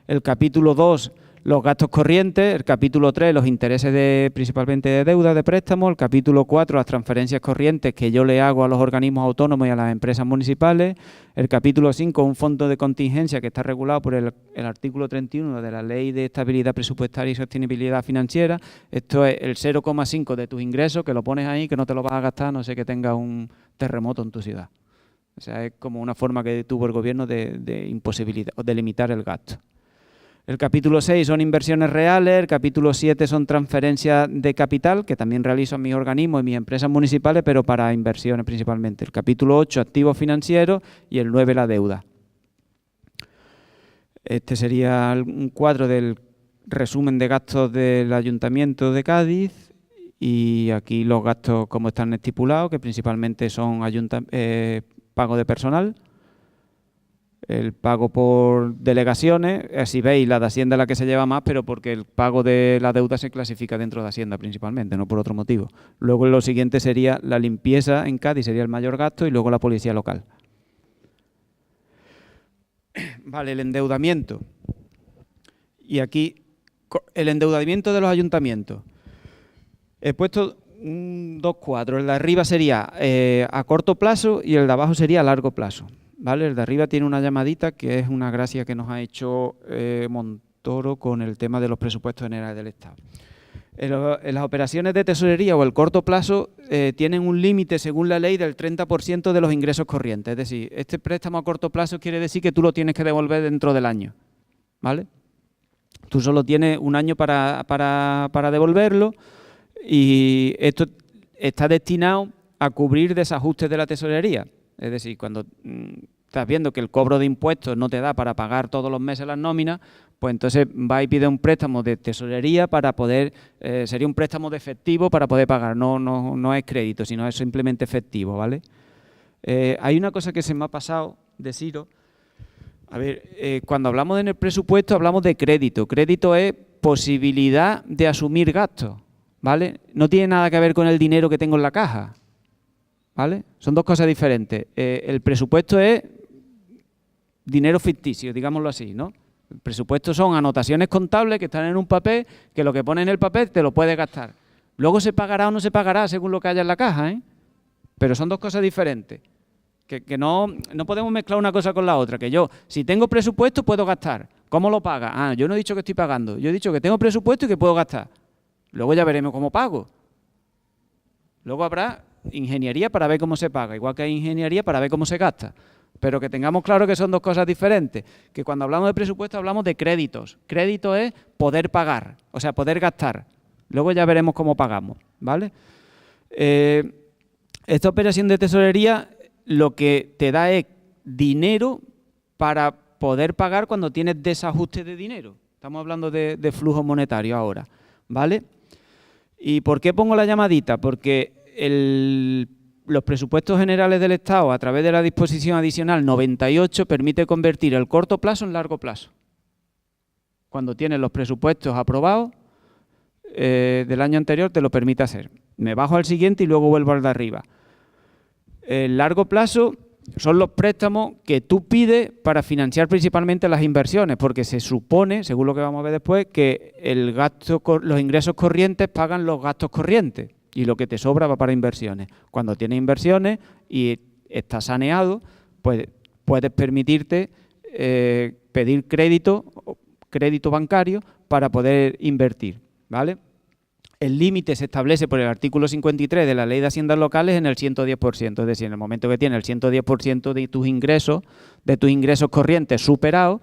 El capítulo 2, los gastos corrientes. El capítulo 3, los intereses principalmente de deuda, de préstamos. El capítulo 4, las transferencias corrientes que yo le hago a los organismos autónomos y a las empresas municipales. El capítulo 5, un fondo de contingencia que está regulado por el artículo 31 de la Ley de Estabilidad Presupuestaria y Sostenibilidad Financiera. Esto es el 0,5 de tus ingresos, que lo pones ahí, que no te lo vas a gastar, no sé que tenga un terremoto en tu ciudad. O sea, es como una forma que tuvo el gobierno de imposibilitar o de limitar el gasto. El capítulo 6 son inversiones reales, el capítulo 7 son transferencias de capital, que también realizo en mis organismos y mis empresas municipales, pero para inversiones principalmente. El capítulo 8, activos financieros, y el 9, la deuda. Este sería un cuadro del resumen de gastos del Ayuntamiento de Cádiz, y aquí los gastos como están estipulados, que principalmente son pago de personal, el pago por delegaciones. Si veis, la de Hacienda es la que se lleva más, pero porque el pago de la deuda se clasifica dentro de Hacienda principalmente, no por otro motivo. Luego lo siguiente sería la limpieza en Cádiz, sería el mayor gasto, y luego la policía local. Vale, el endeudamiento. Y aquí, el endeudamiento de los ayuntamientos. He puesto dos cuadros. El de arriba sería a corto plazo y el de abajo sería a largo plazo. ¿Vale? El de arriba tiene una llamadita que es una gracia que nos ha hecho Montoro con el tema de los presupuestos generales del Estado. En las operaciones de tesorería o el corto plazo tienen un límite según la ley del 30% de los ingresos corrientes. Es decir, este préstamo a corto plazo quiere decir que tú lo tienes que devolver dentro del año. ¿Vale? Tú solo tienes un año para devolverlo, y esto está destinado a cubrir desajustes de la tesorería. Es decir, cuando estás viendo que el cobro de impuestos no te da para pagar todos los meses las nóminas, pues entonces va y pide un préstamo de tesorería para poder, sería un préstamo de efectivo para poder pagar, no es crédito, sino es simplemente efectivo, ¿vale? Hay una cosa que se me ha pasado deciros. A ver, cuando hablamos en el presupuesto hablamos de crédito. Crédito es posibilidad de asumir gastos, ¿vale? No tiene nada que ver con el dinero que tengo en la caja, ¿vale? Son dos cosas diferentes. El presupuesto es dinero ficticio, digámoslo así, ¿no? El presupuesto son anotaciones contables que están en un papel, que lo que pone en el papel te lo puedes gastar. Luego se pagará o no se pagará según lo que haya en la caja, ¿eh? Pero son dos cosas diferentes. Que no podemos mezclar una cosa con la otra. Que yo, si tengo presupuesto, puedo gastar. ¿Cómo lo paga? Ah, yo no he dicho que estoy pagando. Yo he dicho que tengo presupuesto y que puedo gastar. Luego ya veremos cómo pago. Luego habrá ingeniería para ver cómo se paga, igual que hay ingeniería para ver cómo se gasta. Pero que tengamos claro que son dos cosas diferentes. Que cuando hablamos de presupuesto hablamos de créditos. Crédito es poder pagar, o sea, poder gastar. Luego ya veremos cómo pagamos, ¿vale? Esta operación de tesorería lo que te da es dinero para poder pagar cuando tienes desajuste de dinero. Estamos hablando de flujo monetario ahora, ¿vale? ¿Y por qué pongo la llamadita? Porque los presupuestos generales del Estado, a través de la disposición adicional 98, permite convertir el corto plazo en largo plazo. Cuando tienes los presupuestos aprobados del año anterior, te lo permite hacer. Me bajo al siguiente y luego vuelvo al de arriba. El largo plazo son los préstamos que tú pides para financiar principalmente las inversiones, porque se supone, según lo que vamos a ver después, que los ingresos corrientes pagan los gastos corrientes y lo que te sobra va para inversiones. Cuando tienes inversiones y estás saneado, pues puedes permitirte pedir crédito bancario para poder invertir, ¿vale? El límite se establece por el artículo 53 de la Ley de Haciendas Locales en el 110%, es decir, en el momento que tienes el 110% de tus ingresos corrientes superados,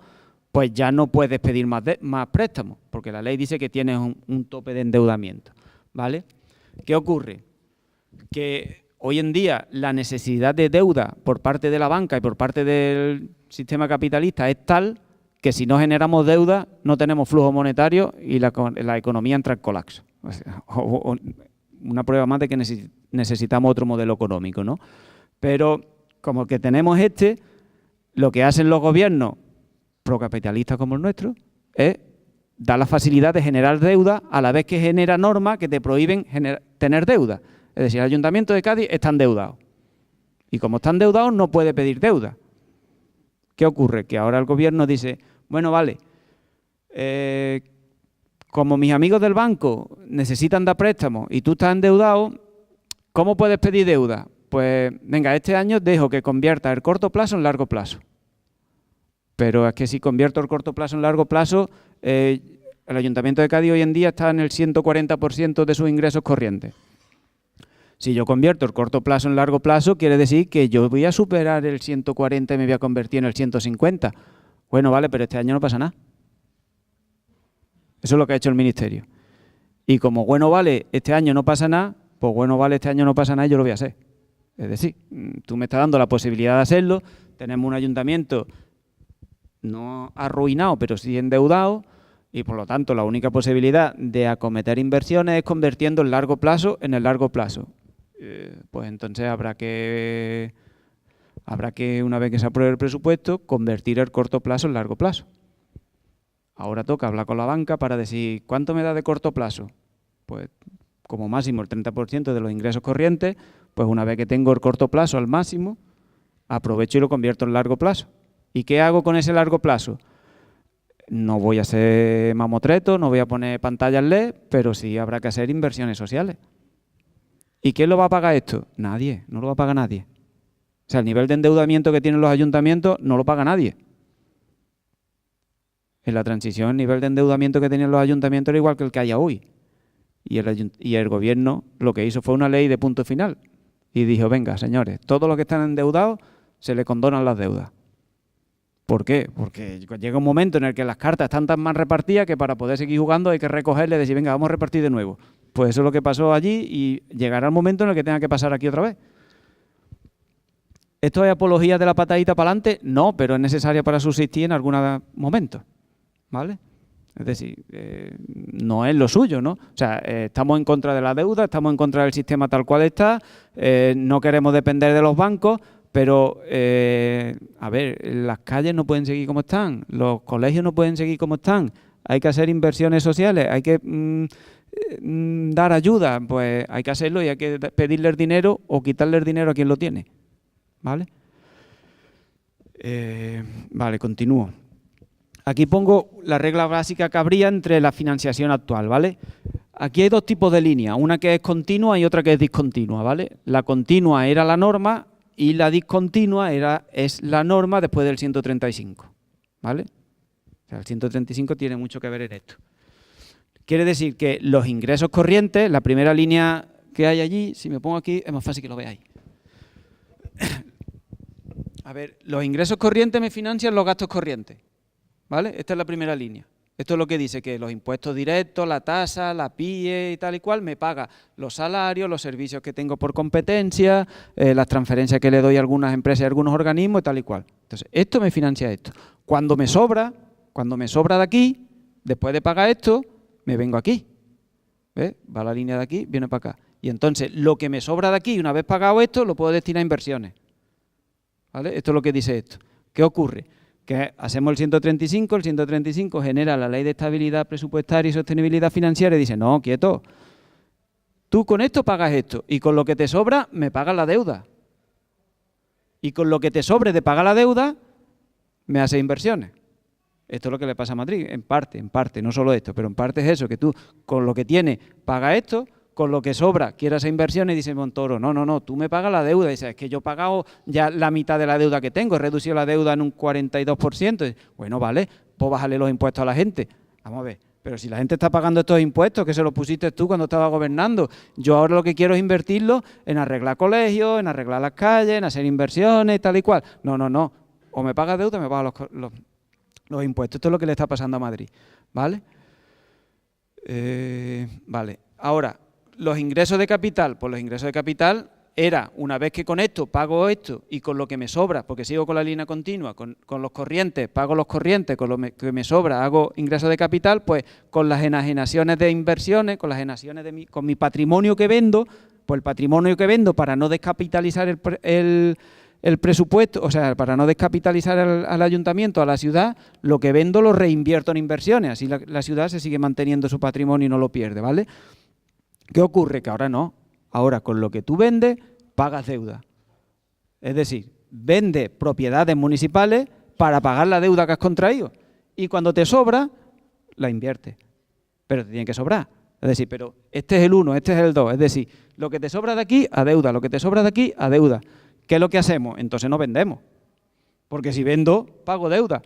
pues ya no puedes pedir más préstamos, porque la ley dice que tienes un tope de endeudamiento, ¿vale? ¿Qué ocurre? Que hoy en día la necesidad de deuda por parte de la banca y por parte del sistema capitalista es tal que si no generamos deuda no tenemos flujo monetario y la economía entra en colapso. O sea, una prueba más de que necesitamos otro modelo económico, ¿no? Pero como que tenemos lo que hacen los gobiernos procapitalistas como el nuestro es da la facilidad de generar deuda a la vez que genera normas que te prohíben tener deuda. Es decir, el Ayuntamiento de Cádiz está endeudado. Y como está endeudado, no puede pedir deuda. ¿Qué ocurre? Que ahora el gobierno dice, bueno, vale, como mis amigos del banco necesitan dar préstamos y tú estás endeudado, ¿cómo puedes pedir deuda? Pues venga, este año dejo que convierta el corto plazo en largo plazo. Pero es que si convierto el corto plazo en largo plazo, el Ayuntamiento de Cádiz hoy en día está en el 140% de sus ingresos corrientes. Si yo convierto el corto plazo en largo plazo, quiere decir que yo voy a superar el 140 y me voy a convertir en el 150. Bueno, vale, pero este año no pasa nada. Eso es lo que ha hecho el Ministerio. Y como bueno vale, este año no pasa nada, pues bueno vale, este año no pasa nada y yo lo voy a hacer. Es decir, tú me estás dando la posibilidad de hacerlo, tenemos un ayuntamiento no arruinado, pero sí endeudado, y por lo tanto la única posibilidad de acometer inversiones es convirtiendo el largo plazo en el largo plazo. Pues entonces habrá que, una vez que se apruebe el presupuesto, convertir el corto plazo en largo plazo. Ahora toca hablar con la banca para decir, ¿cuánto me da de corto plazo? Pues como máximo el 30% de los ingresos corrientes, pues una vez que tengo el corto plazo al máximo, aprovecho y lo convierto en largo plazo. ¿Y qué hago con ese largo plazo? No voy a hacer mamotreto, no voy a poner pantallas LED, pero sí habrá que hacer inversiones sociales. ¿Y quién lo va a pagar esto? Nadie, no lo va a pagar nadie. O sea, el nivel de endeudamiento que tienen los ayuntamientos no lo paga nadie. En la transición, el nivel de endeudamiento que tenían los ayuntamientos era igual que el que hay hoy. Y el gobierno lo que hizo fue una ley de punto final. Y dijo, venga, señores, todos los que están endeudados se les condonan las deudas. ¿Por qué? Porque llega un momento en el que las cartas están tan mal repartidas que para poder seguir jugando hay que recogerle y decir, venga, vamos a repartir de nuevo. Pues eso es lo que pasó allí y llegará el momento en el que tenga que pasar aquí otra vez. ¿Esto es apología de la patadita para adelante? No, pero es necesaria para subsistir en algunos momentos, ¿vale? Es decir, no es lo suyo, ¿no? O sea, estamos en contra de la deuda, estamos en contra del sistema tal cual está, no queremos depender de los bancos, pero, a ver, las calles no pueden seguir como están, los colegios no pueden seguir como están, hay que hacer inversiones sociales, hay que dar ayuda, pues hay que hacerlo y hay que pedirle el dinero o quitarle el dinero a quien lo tiene, ¿vale? Vale, continúo. Aquí pongo la regla básica que habría entre la financiación actual, ¿vale? Aquí hay dos tipos de líneas, una que es continua y otra que es discontinua, ¿vale? La continua era la norma y la discontinua es la norma después del 135, ¿vale? O sea, el 135 tiene mucho que ver en esto. Quiere decir que los ingresos corrientes, la primera línea que hay allí, si me pongo aquí es más fácil que lo veáis. A ver, los ingresos corrientes me financian los gastos corrientes, ¿vale? Esta es la primera línea. Esto es lo que dice que los impuestos directos, la tasa, la PIE y tal y cual, me paga los salarios, los servicios que tengo por competencia, las transferencias que le doy a algunas empresas y a algunos organismos y tal y cual. Entonces, esto me financia esto. Cuando me sobra de aquí, después de pagar esto, me vengo aquí. ¿Ves? Va la línea de aquí, viene para acá. Y entonces, lo que me sobra de aquí, una vez pagado esto, lo puedo destinar a inversiones. ¿Vale? Esto es lo que dice esto. ¿Qué ocurre? Que hacemos el 135 genera la Ley de Estabilidad Presupuestaria y Sostenibilidad Financiera y dice, no, quieto, tú con esto pagas esto y con lo que te sobra me pagas la deuda. Y con lo que te sobre de pagar la deuda me haces inversiones. Esto es lo que le pasa a Madrid, en parte, no solo esto, pero en parte es eso, que tú con lo que tienes pagas esto, con lo que sobra quieres hacer inversiones y dice Montoro, no, tú me pagas la deuda. Y dice, es que yo he pagado ya la mitad de la deuda que tengo, he reducido la deuda en un 42%. Bueno, vale, pues bájale los impuestos a la gente. Vamos a ver, pero si la gente está pagando estos impuestos, que se los pusiste tú cuando estabas gobernando, yo ahora lo que quiero es invertirlo en arreglar colegios, en arreglar las calles, en hacer inversiones, tal y cual. No, o me pagas deuda o me pagas los impuestos. Esto es lo que le está pasando a Madrid, ¿vale? Vale, ahora, los ingresos de capital, pues los ingresos de capital era, una vez que con esto pago esto y con lo que me sobra, porque sigo con la línea continua, con los corrientes, pago los corrientes, con lo que me sobra hago ingresos de capital, pues con las enajenaciones de inversiones, con las enajenaciones con mi patrimonio que vendo, pues el patrimonio que vendo para no descapitalizar el presupuesto, o sea, para no descapitalizar al ayuntamiento, a la ciudad, lo que vendo lo reinvierto en inversiones, así la ciudad se sigue manteniendo su patrimonio y no lo pierde, ¿vale? ¿Qué ocurre? Que ahora no, ahora con lo que tú vendes, pagas deuda. Es decir, vendes propiedades municipales para pagar la deuda que has contraído y cuando te sobra, la inviertes, pero te tiene que sobrar. Es decir, pero este es el 1, este es el 2, es decir, lo que te sobra de aquí, a deuda, lo que te sobra de aquí, a deuda. ¿Qué es lo que hacemos? Entonces no vendemos, porque si vendo, pago deuda,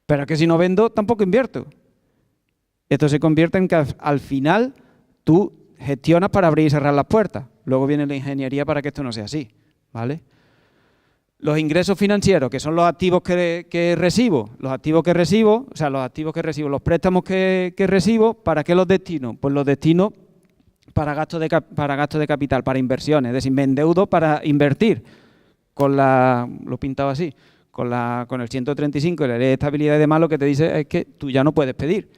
pero es que si no vendo, tampoco invierto. Esto se convierte en que al final tú gestionas para abrir y cerrar las puertas, luego viene la ingeniería para que esto no sea así, ¿vale? Los ingresos financieros, que son los activos que recibo, los préstamos que recibo, ¿para qué los destino? Pues los destino para gasto de capital, para inversiones, es decir, me endeudo para invertir. Lo he pintado así, con el 135 y la ley de estabilidad y demás, lo que te dice es que tú ya no puedes pedir.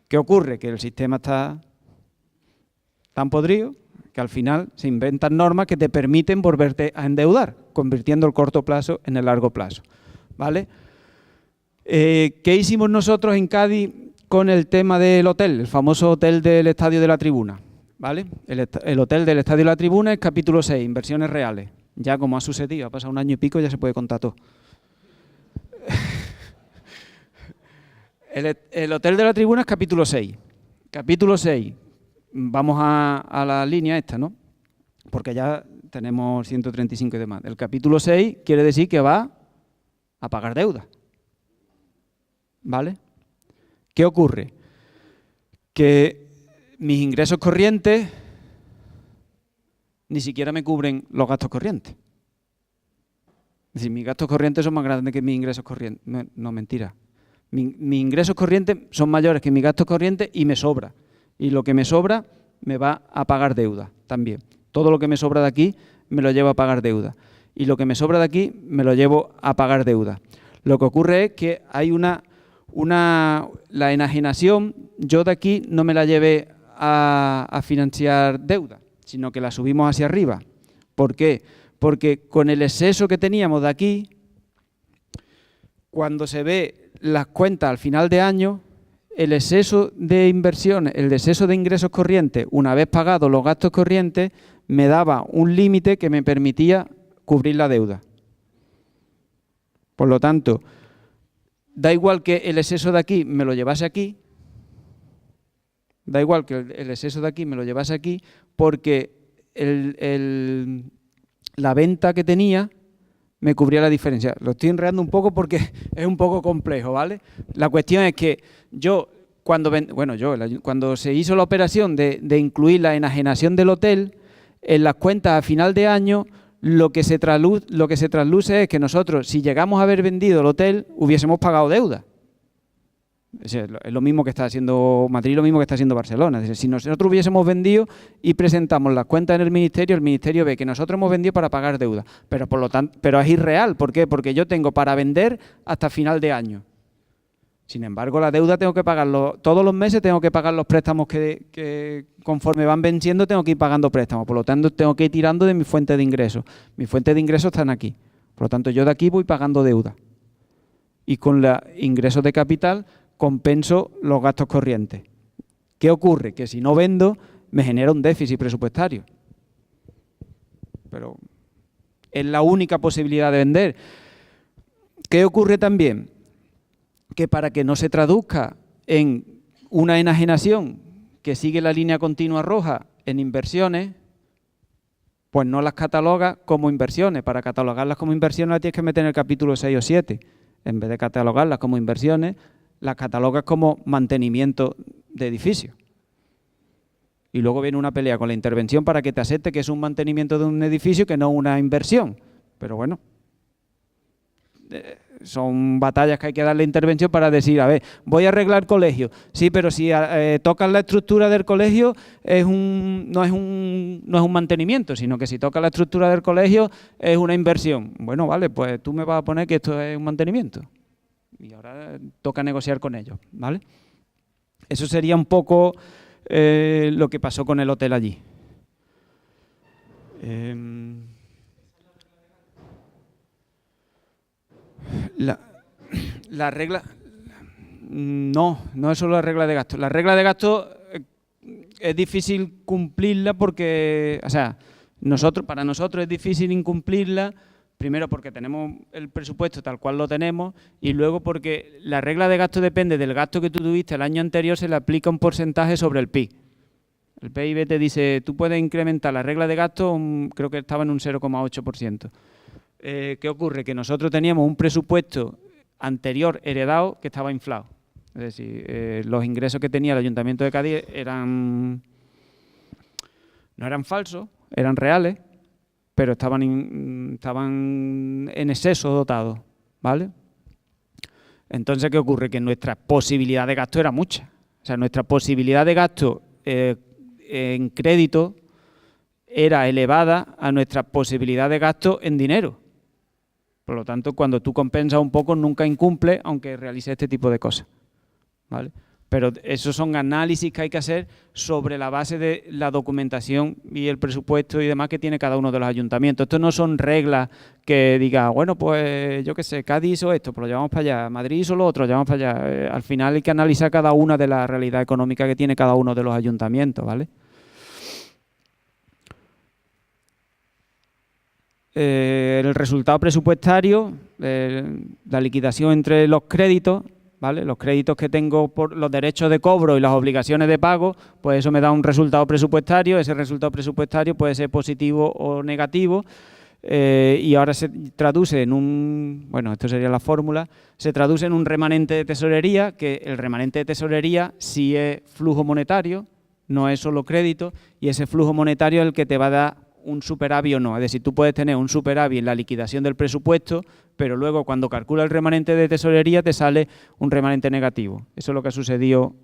¿Qué ocurre? Que el sistema está tan podrido que al final se inventan normas que te permiten volverte a endeudar, convirtiendo el corto plazo en el largo plazo, ¿vale? ¿Qué hicimos nosotros en Cádiz con el tema del hotel, el famoso hotel del Estadio de la Tribuna? ¿Vale? El hotel del Estadio de la Tribuna es capítulo 6, inversiones reales. Ya como ha sucedido, ha pasado un año y pico, ya se puede contar todo. El hotel de la Tribuna es capítulo 6. Capítulo 6. Vamos a la línea esta, ¿no? Porque ya tenemos 135 y demás. El capítulo 6 quiere decir que va a pagar deuda. ¿Vale? ¿Qué ocurre? Que mis ingresos corrientes ni siquiera me cubren los gastos corrientes. Es decir, mis gastos corrientes son más grandes que mis ingresos corrientes. No, mentira. Mis ingresos corrientes son mayores que mis gastos corrientes y me sobra. Y lo que me sobra me va a pagar deuda también. Todo lo que me sobra de aquí me lo llevo a pagar deuda. Y lo que me sobra de aquí me lo llevo a pagar deuda. Lo que ocurre es que hay la enajenación, yo de aquí no me la llevé a financiar deuda, sino que la subimos hacia arriba. ¿Por qué? Porque con el exceso que teníamos de aquí, cuando se ve las cuentas al final de año, el exceso de inversiones, el exceso de ingresos corrientes, una vez pagados los gastos corrientes, me daba un límite que me permitía cubrir la deuda. Por lo tanto, da igual que el exceso de aquí me lo llevase aquí, porque la venta que tenía me cubría la diferencia. Lo estoy enredando un poco porque es un poco complejo, ¿vale? La cuestión es que cuando se hizo la operación de incluir la enajenación del hotel, en las cuentas a final de año, lo que se trasluce es que nosotros, si llegamos a haber vendido el hotel, hubiésemos pagado deuda. Es lo mismo que está haciendo Madrid, lo mismo que está haciendo Barcelona. Es decir, si nosotros hubiésemos vendido y presentamos las cuentas en el ministerio ve que nosotros hemos vendido para pagar deuda. Pero por lo tanto, pero es irreal. ¿Por qué? Porque yo tengo para vender hasta final de año. Sin embargo, la deuda tengo que pagarlo todos los meses, tengo que pagar los préstamos que conforme van venciendo tengo que ir pagando préstamos. Por lo tanto, tengo que ir tirando de mi fuente de ingresos. Mis fuentes de ingresos están aquí. Por lo tanto, yo de aquí voy pagando deuda. Y con los ingresos de capital compenso los gastos corrientes. ¿Qué ocurre? Que si no vendo, me genera un déficit presupuestario. Pero es la única posibilidad de vender. ¿Qué ocurre también? Que para que no se traduzca en una enajenación que sigue la línea continua roja en inversiones, pues no las cataloga como inversiones. Para catalogarlas como inversiones las tienes que meter en el capítulo 6 o 7. En vez de catalogarlas como inversiones, las catalogas como mantenimiento de edificios. Y luego viene una pelea con la intervención para que te acepte que es un mantenimiento de un edificio que no una inversión. Pero bueno, son batallas que hay que darle intervención para decir, a ver, voy a arreglar el colegio. Sí, pero si tocas la estructura del colegio no es un mantenimiento, sino que si tocas la estructura del colegio es una inversión. Bueno, vale, pues tú me vas a poner que esto es un mantenimiento. Y ahora toca negociar con ellos, ¿vale? Eso sería un poco lo que pasó con el hotel allí. La regla... No es solo la regla de gasto. La regla de gasto es difícil cumplirla porque, o sea, para nosotros es difícil incumplirla, primero porque tenemos el presupuesto tal cual lo tenemos y luego porque la regla de gasto depende del gasto que tú tuviste el año anterior, se le aplica un porcentaje sobre el PIB. El PIB te dice, tú puedes incrementar la regla de gasto, creo que estaba en un 0,8%. ¿Qué ocurre? Que nosotros teníamos un presupuesto anterior heredado que estaba inflado. Es decir, los ingresos que tenía el Ayuntamiento de Cádiz no eran falsos, eran reales, pero estaban en exceso dotados, ¿vale? Entonces, ¿qué ocurre? Que nuestra posibilidad de gasto era mucha. O sea, nuestra posibilidad de gasto en crédito era elevada a nuestra posibilidad de gasto en dinero. Por lo tanto, cuando tú compensas un poco, nunca incumple, aunque realices este tipo de cosas, ¿vale? Pero esos son análisis que hay que hacer sobre la base de la documentación y el presupuesto y demás que tiene cada uno de los ayuntamientos. Esto no son reglas que diga, bueno, pues yo qué sé, Cádiz hizo esto, pues lo llevamos para allá, Madrid hizo lo otro, lo llevamos para allá. Al final hay que analizar cada una de la realidad económica que tiene cada uno de los ayuntamientos, ¿vale? El resultado presupuestario, la liquidación entre los créditos, ¿vale? Los créditos que tengo por los derechos de cobro y las obligaciones de pago, pues eso me da un resultado presupuestario. Ese resultado presupuestario puede ser positivo o negativo y ahora se traduce en un, bueno, esto sería la fórmula, se traduce en un remanente de tesorería, que el remanente de tesorería sí es flujo monetario, no es solo crédito, y ese flujo monetario es el que te va a dar un superávit o no. Es decir, tú puedes tener un superávit en la liquidación del presupuesto, pero luego cuando calcula el remanente de tesorería te sale un remanente negativo. Eso es lo que ha sucedido,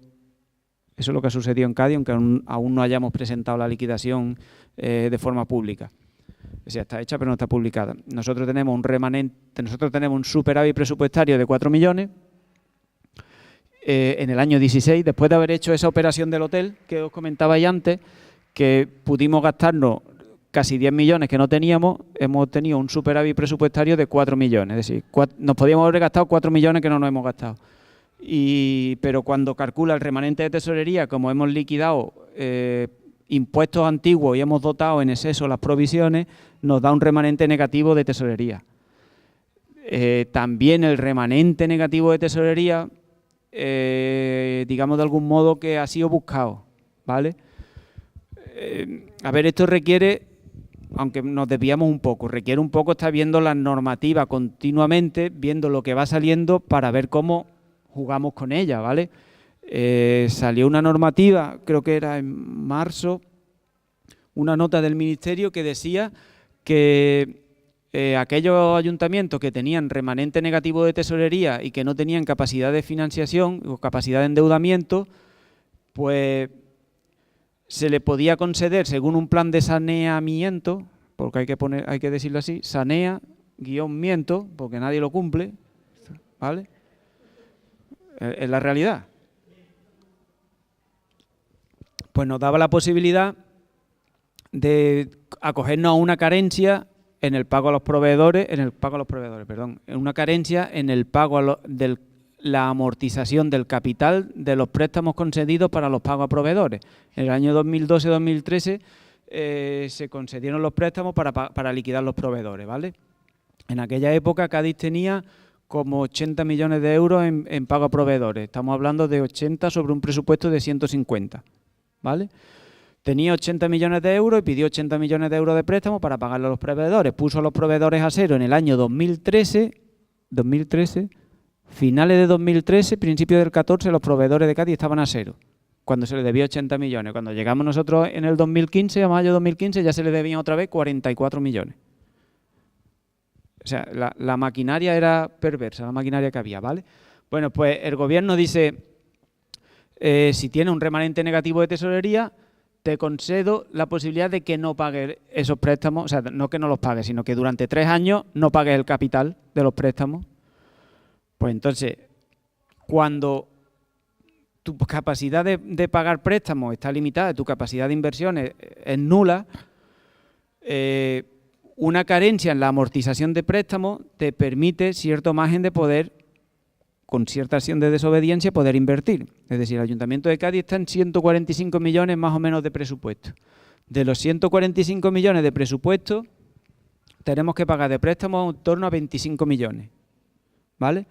en Cádiz, aunque aún no hayamos presentado la liquidación de forma pública. O sea, está hecha pero no está publicada. Nosotros tenemos un superávit presupuestario de 4 millones en el año 16, después de haber hecho esa operación del hotel que os comentaba ahí antes, que pudimos gastarnos casi 10 millones que no teníamos, hemos tenido un superávit presupuestario de 4 millones. Es decir, nos podíamos haber gastado 4 millones que no nos hemos gastado. Pero cuando calcula el remanente de tesorería, como hemos liquidado impuestos antiguos y hemos dotado en exceso las provisiones, nos da un remanente negativo de tesorería. También el remanente negativo de tesorería, digamos de algún modo que ha sido buscado, ¿vale? A ver, esto requiere, aunque nos desviamos un poco, requiere un poco estar viendo la normativa continuamente, viendo lo que va saliendo para ver cómo jugamos con ella, ¿vale? Salió una normativa, creo que era en marzo, una nota del Ministerio que decía que aquellos ayuntamientos que tenían remanente negativo de tesorería y que no tenían capacidad de financiación o capacidad de endeudamiento, pues se le podía conceder, según un plan de saneamiento, porque hay que decirlo así, sanea-miento, porque nadie lo cumple, ¿vale? Es la realidad. Pues nos daba la posibilidad de acogernos a una carencia en el pago a los proveedores, en una carencia en el pago de la amortización del capital de los préstamos concedidos para los pagos a proveedores. En el año 2012-2013 se concedieron los préstamos para liquidar los proveedores, ¿vale? En aquella época Cádiz tenía como 80 millones de euros en pago a proveedores. Estamos hablando de 80 sobre un presupuesto de 150, ¿vale? Tenía 80 millones de euros y pidió 80 millones de euros de préstamo para pagarle a los proveedores. Puso a los proveedores a cero en el año 2013, finales de 2013, principios del 14, los proveedores de Cádiz estaban a cero, cuando se les debía 80 millones. Cuando llegamos nosotros en el 2015, a mayo de 2015, ya se les debían otra vez 44 millones. O sea, la maquinaria era perversa, la maquinaria que había, ¿vale? Bueno, pues el gobierno dice, si tiene un remanente negativo de tesorería, te concedo la posibilidad de que no pagues esos préstamos, o sea, no que no los pagues, sino que durante 3 años no pagues el capital de los préstamos. Pues entonces, cuando tu capacidad de pagar préstamos está limitada, tu capacidad de inversión es nula, una carencia en la amortización de préstamos te permite cierto margen de poder, con cierta acción de desobediencia, poder invertir. Es decir, el Ayuntamiento de Cádiz está en 145 millones más o menos de presupuesto. De los 145 millones de presupuesto, tenemos que pagar de préstamos en torno a 25 millones. ¿Vale?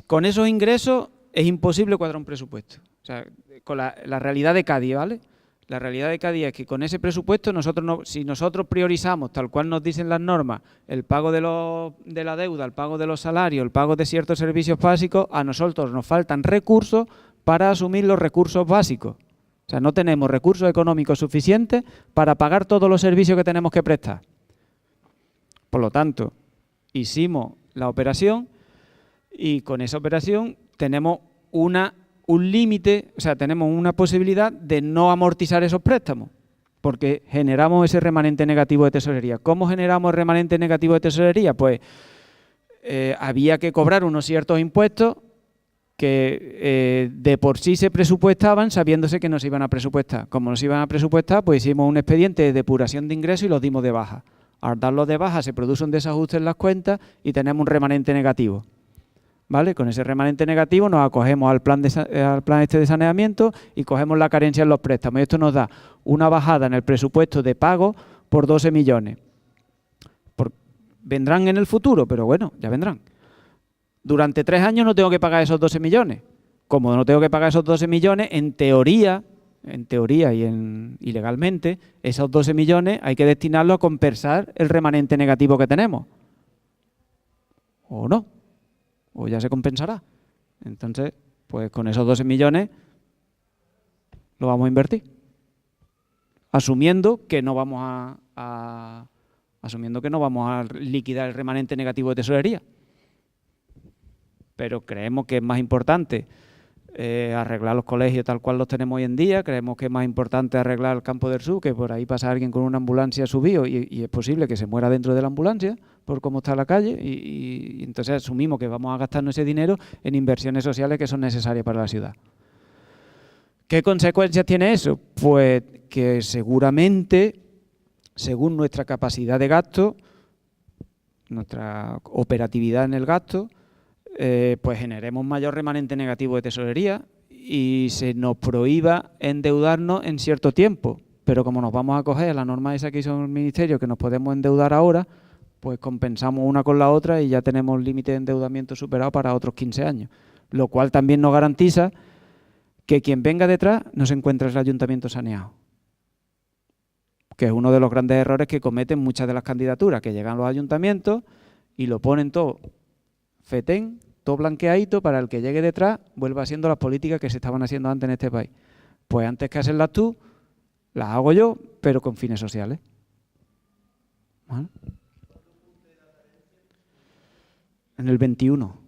Con esos ingresos es imposible cuadrar un presupuesto. O sea, con la realidad de Cádiz, ¿vale? La realidad de Cádiz es que con ese presupuesto, si nosotros priorizamos, tal cual nos dicen las normas, el pago de la deuda, el pago de los salarios, el pago de ciertos servicios básicos, a nosotros nos faltan recursos para asumir los recursos básicos. O sea, no tenemos recursos económicos suficientes para pagar todos los servicios que tenemos que prestar. Por lo tanto, hicimos la operación y con esa operación tenemos un límite, o sea, tenemos una posibilidad de no amortizar esos préstamos, porque generamos ese remanente negativo de tesorería. ¿Cómo generamos el remanente negativo de tesorería? Pues había que cobrar unos ciertos impuestos que de por sí se presupuestaban sabiéndose que nos iban a presupuestar. Como nos iban a presupuestar, pues hicimos un expediente de depuración de ingresos y los dimos de baja. Al darlos de baja se produce un desajuste en las cuentas y tenemos un remanente negativo. ¿Vale? Con ese remanente negativo nos acogemos al plan este de saneamiento y cogemos la carencia en los préstamos. Y esto nos da una bajada en el presupuesto de pago por 12 millones. Vendrán en el futuro, pero bueno, ya vendrán. Durante 3 años no tengo que pagar esos 12 millones. Como no tengo que pagar esos 12 millones, en teoría y legalmente, esos 12 millones hay que destinarlos a compensar el remanente negativo que tenemos. ¿O no? O ya se compensará. Entonces, pues con esos 12 millones lo vamos a invertir. Asumiendo que no vamos a liquidar el remanente negativo de tesorería. Pero creemos que es más importante arreglar los colegios tal cual los tenemos hoy en día. Creemos que es más importante arreglar el Campo del Sur, que por ahí pasa alguien con una ambulancia subido y es posible que se muera dentro de la ambulancia por cómo está la calle y entonces asumimos que vamos a gastarnos ese dinero en inversiones sociales que son necesarias para la ciudad. ¿Qué consecuencias tiene eso? Pues que seguramente, según nuestra capacidad de gasto, nuestra operatividad en el gasto, pues generemos mayor remanente negativo de tesorería y se nos prohíba endeudarnos en cierto tiempo. Pero como nos vamos a acoger a la norma esa que hizo el Ministerio, que nos podemos endeudar ahora, pues compensamos una con la otra y ya tenemos límite de endeudamiento superado para otros 15 años. Lo cual también nos garantiza que quien venga detrás no se encuentre el ayuntamiento saneado. Que es uno de los grandes errores que cometen muchas de las candidaturas, que llegan a los ayuntamientos y lo ponen todo fetén, todo blanqueadito, para el que llegue detrás vuelva haciendo las políticas que se estaban haciendo antes en este país. Pues antes que hacerlas tú, las hago yo, pero con fines sociales. ¿Vale? En el 21.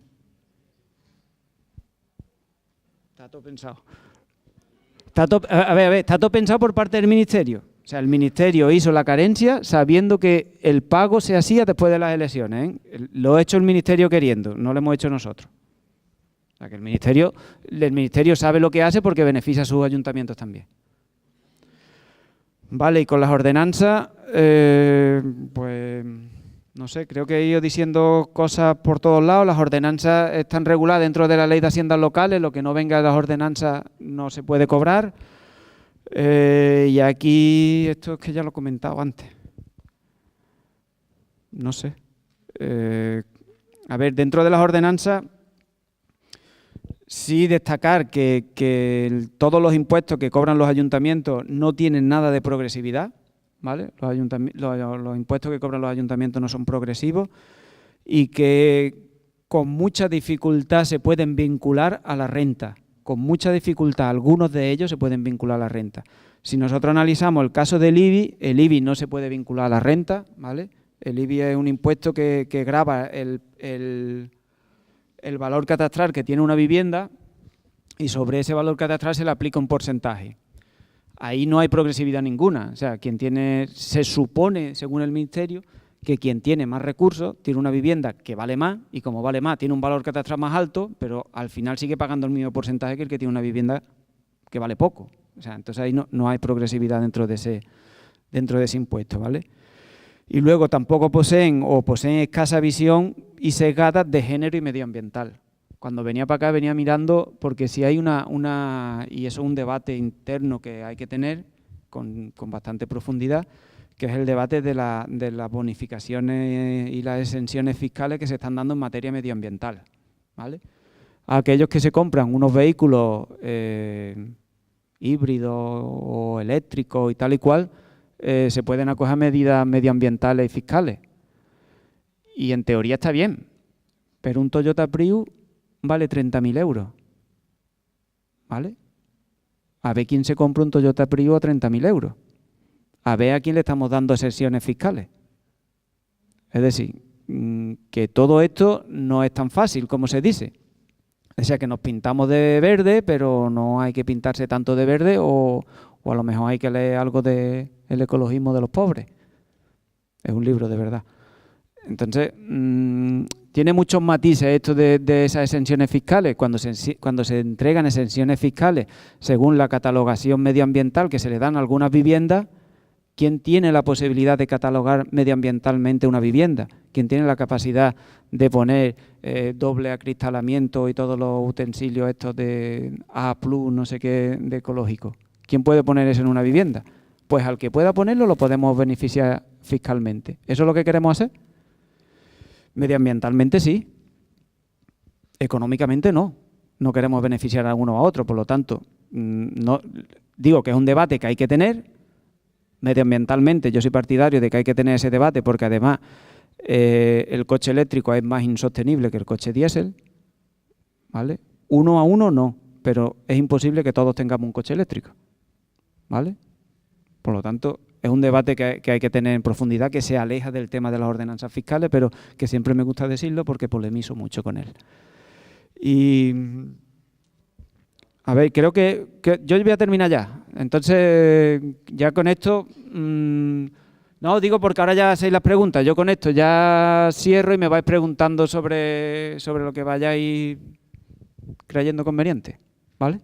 Está todo pensado. Está todo pensado por parte del Ministerio. O sea, el Ministerio hizo la carencia sabiendo que el pago se hacía después de las elecciones, ¿eh? Lo ha hecho el Ministerio queriendo, no lo hemos hecho nosotros. O sea, que el Ministerio sabe lo que hace porque beneficia a sus ayuntamientos también. Vale, y con las ordenanzas, pues no sé, creo que he ido diciendo cosas por todos lados. Las ordenanzas están reguladas dentro de la Ley de Haciendas Locales, lo que no venga de las ordenanzas no se puede cobrar. Y aquí, esto es que ya lo he comentado antes. No sé. A ver, dentro de las ordenanzas, sí destacar que todos los impuestos que cobran los ayuntamientos no tienen nada de progresividad, ¿vale? Los impuestos que cobran los ayuntamientos no son progresivos y que con mucha dificultad se pueden vincular a la renta. Con mucha dificultad, algunos de ellos se pueden vincular a la renta. Si nosotros analizamos el caso del IBI, el IBI no se puede vincular a la renta, ¿vale? El IBI es un impuesto que grava el valor catastral que tiene una vivienda y sobre ese valor catastral se le aplica un porcentaje. Ahí no hay progresividad ninguna. O sea, se supone, según el Ministerio, que quien tiene más recursos tiene una vivienda que vale más y como vale más tiene un valor catastral más alto, pero al final sigue pagando el mismo porcentaje que el que tiene una vivienda que vale poco. O sea, entonces ahí no hay progresividad dentro de ese impuesto, ¿vale? Y luego tampoco poseen o poseen escasa visión y sesgadas de género y medioambiental. Cuando venía para acá venía mirando, porque si hay y eso es un debate interno que hay que tener con bastante profundidad, que es el debate de las bonificaciones y las exenciones fiscales que se están dando en materia medioambiental, ¿vale? A aquellos que se compran unos vehículos híbridos o eléctricos y tal y cual, se pueden acoger a medidas medioambientales y fiscales. Y en teoría está bien, pero un Toyota Prius vale 30.000 euros, ¿vale? A ver quién se compra un Toyota Prius a 30.000 euros. A ver a quién le estamos dando exenciones fiscales. Es decir, que todo esto no es tan fácil como se dice. O sea, que nos pintamos de verde, pero no hay que pintarse tanto de verde, o a lo mejor hay que leer algo de El ecologismo de los pobres. Es un libro de verdad. Entonces, tiene muchos matices esto de esas exenciones fiscales. Cuando se entregan exenciones fiscales según la catalogación medioambiental que se le dan a algunas viviendas, ¿quién tiene la posibilidad de catalogar medioambientalmente una vivienda? ¿Quién tiene la capacidad de poner doble acristalamiento y todos los utensilios estos de A+, no sé qué, de ecológico? ¿Quién puede poner eso en una vivienda? Pues al que pueda ponerlo lo podemos beneficiar fiscalmente. ¿Eso es lo que queremos hacer? Medioambientalmente sí. Económicamente no. No queremos beneficiar a uno a otro. Por lo tanto, no, digo que es un debate que hay que tener. Medioambientalmente yo soy partidario de que hay que tener ese debate, porque además el coche eléctrico es más insostenible que el coche diésel, ¿vale? Uno a uno no, pero es imposible que todos tengamos un coche eléctrico, ¿vale? Por lo tanto, es un debate que hay que tener en profundidad, que se aleja del tema de las ordenanzas fiscales, pero que siempre me gusta decirlo porque polemizo mucho con él. Y a ver, creo que yo voy a terminar ya. Entonces, ya con esto, no, digo porque ahora ya hacéis las preguntas. Yo con esto ya cierro y me vais preguntando sobre lo que vayáis creyendo conveniente, ¿vale?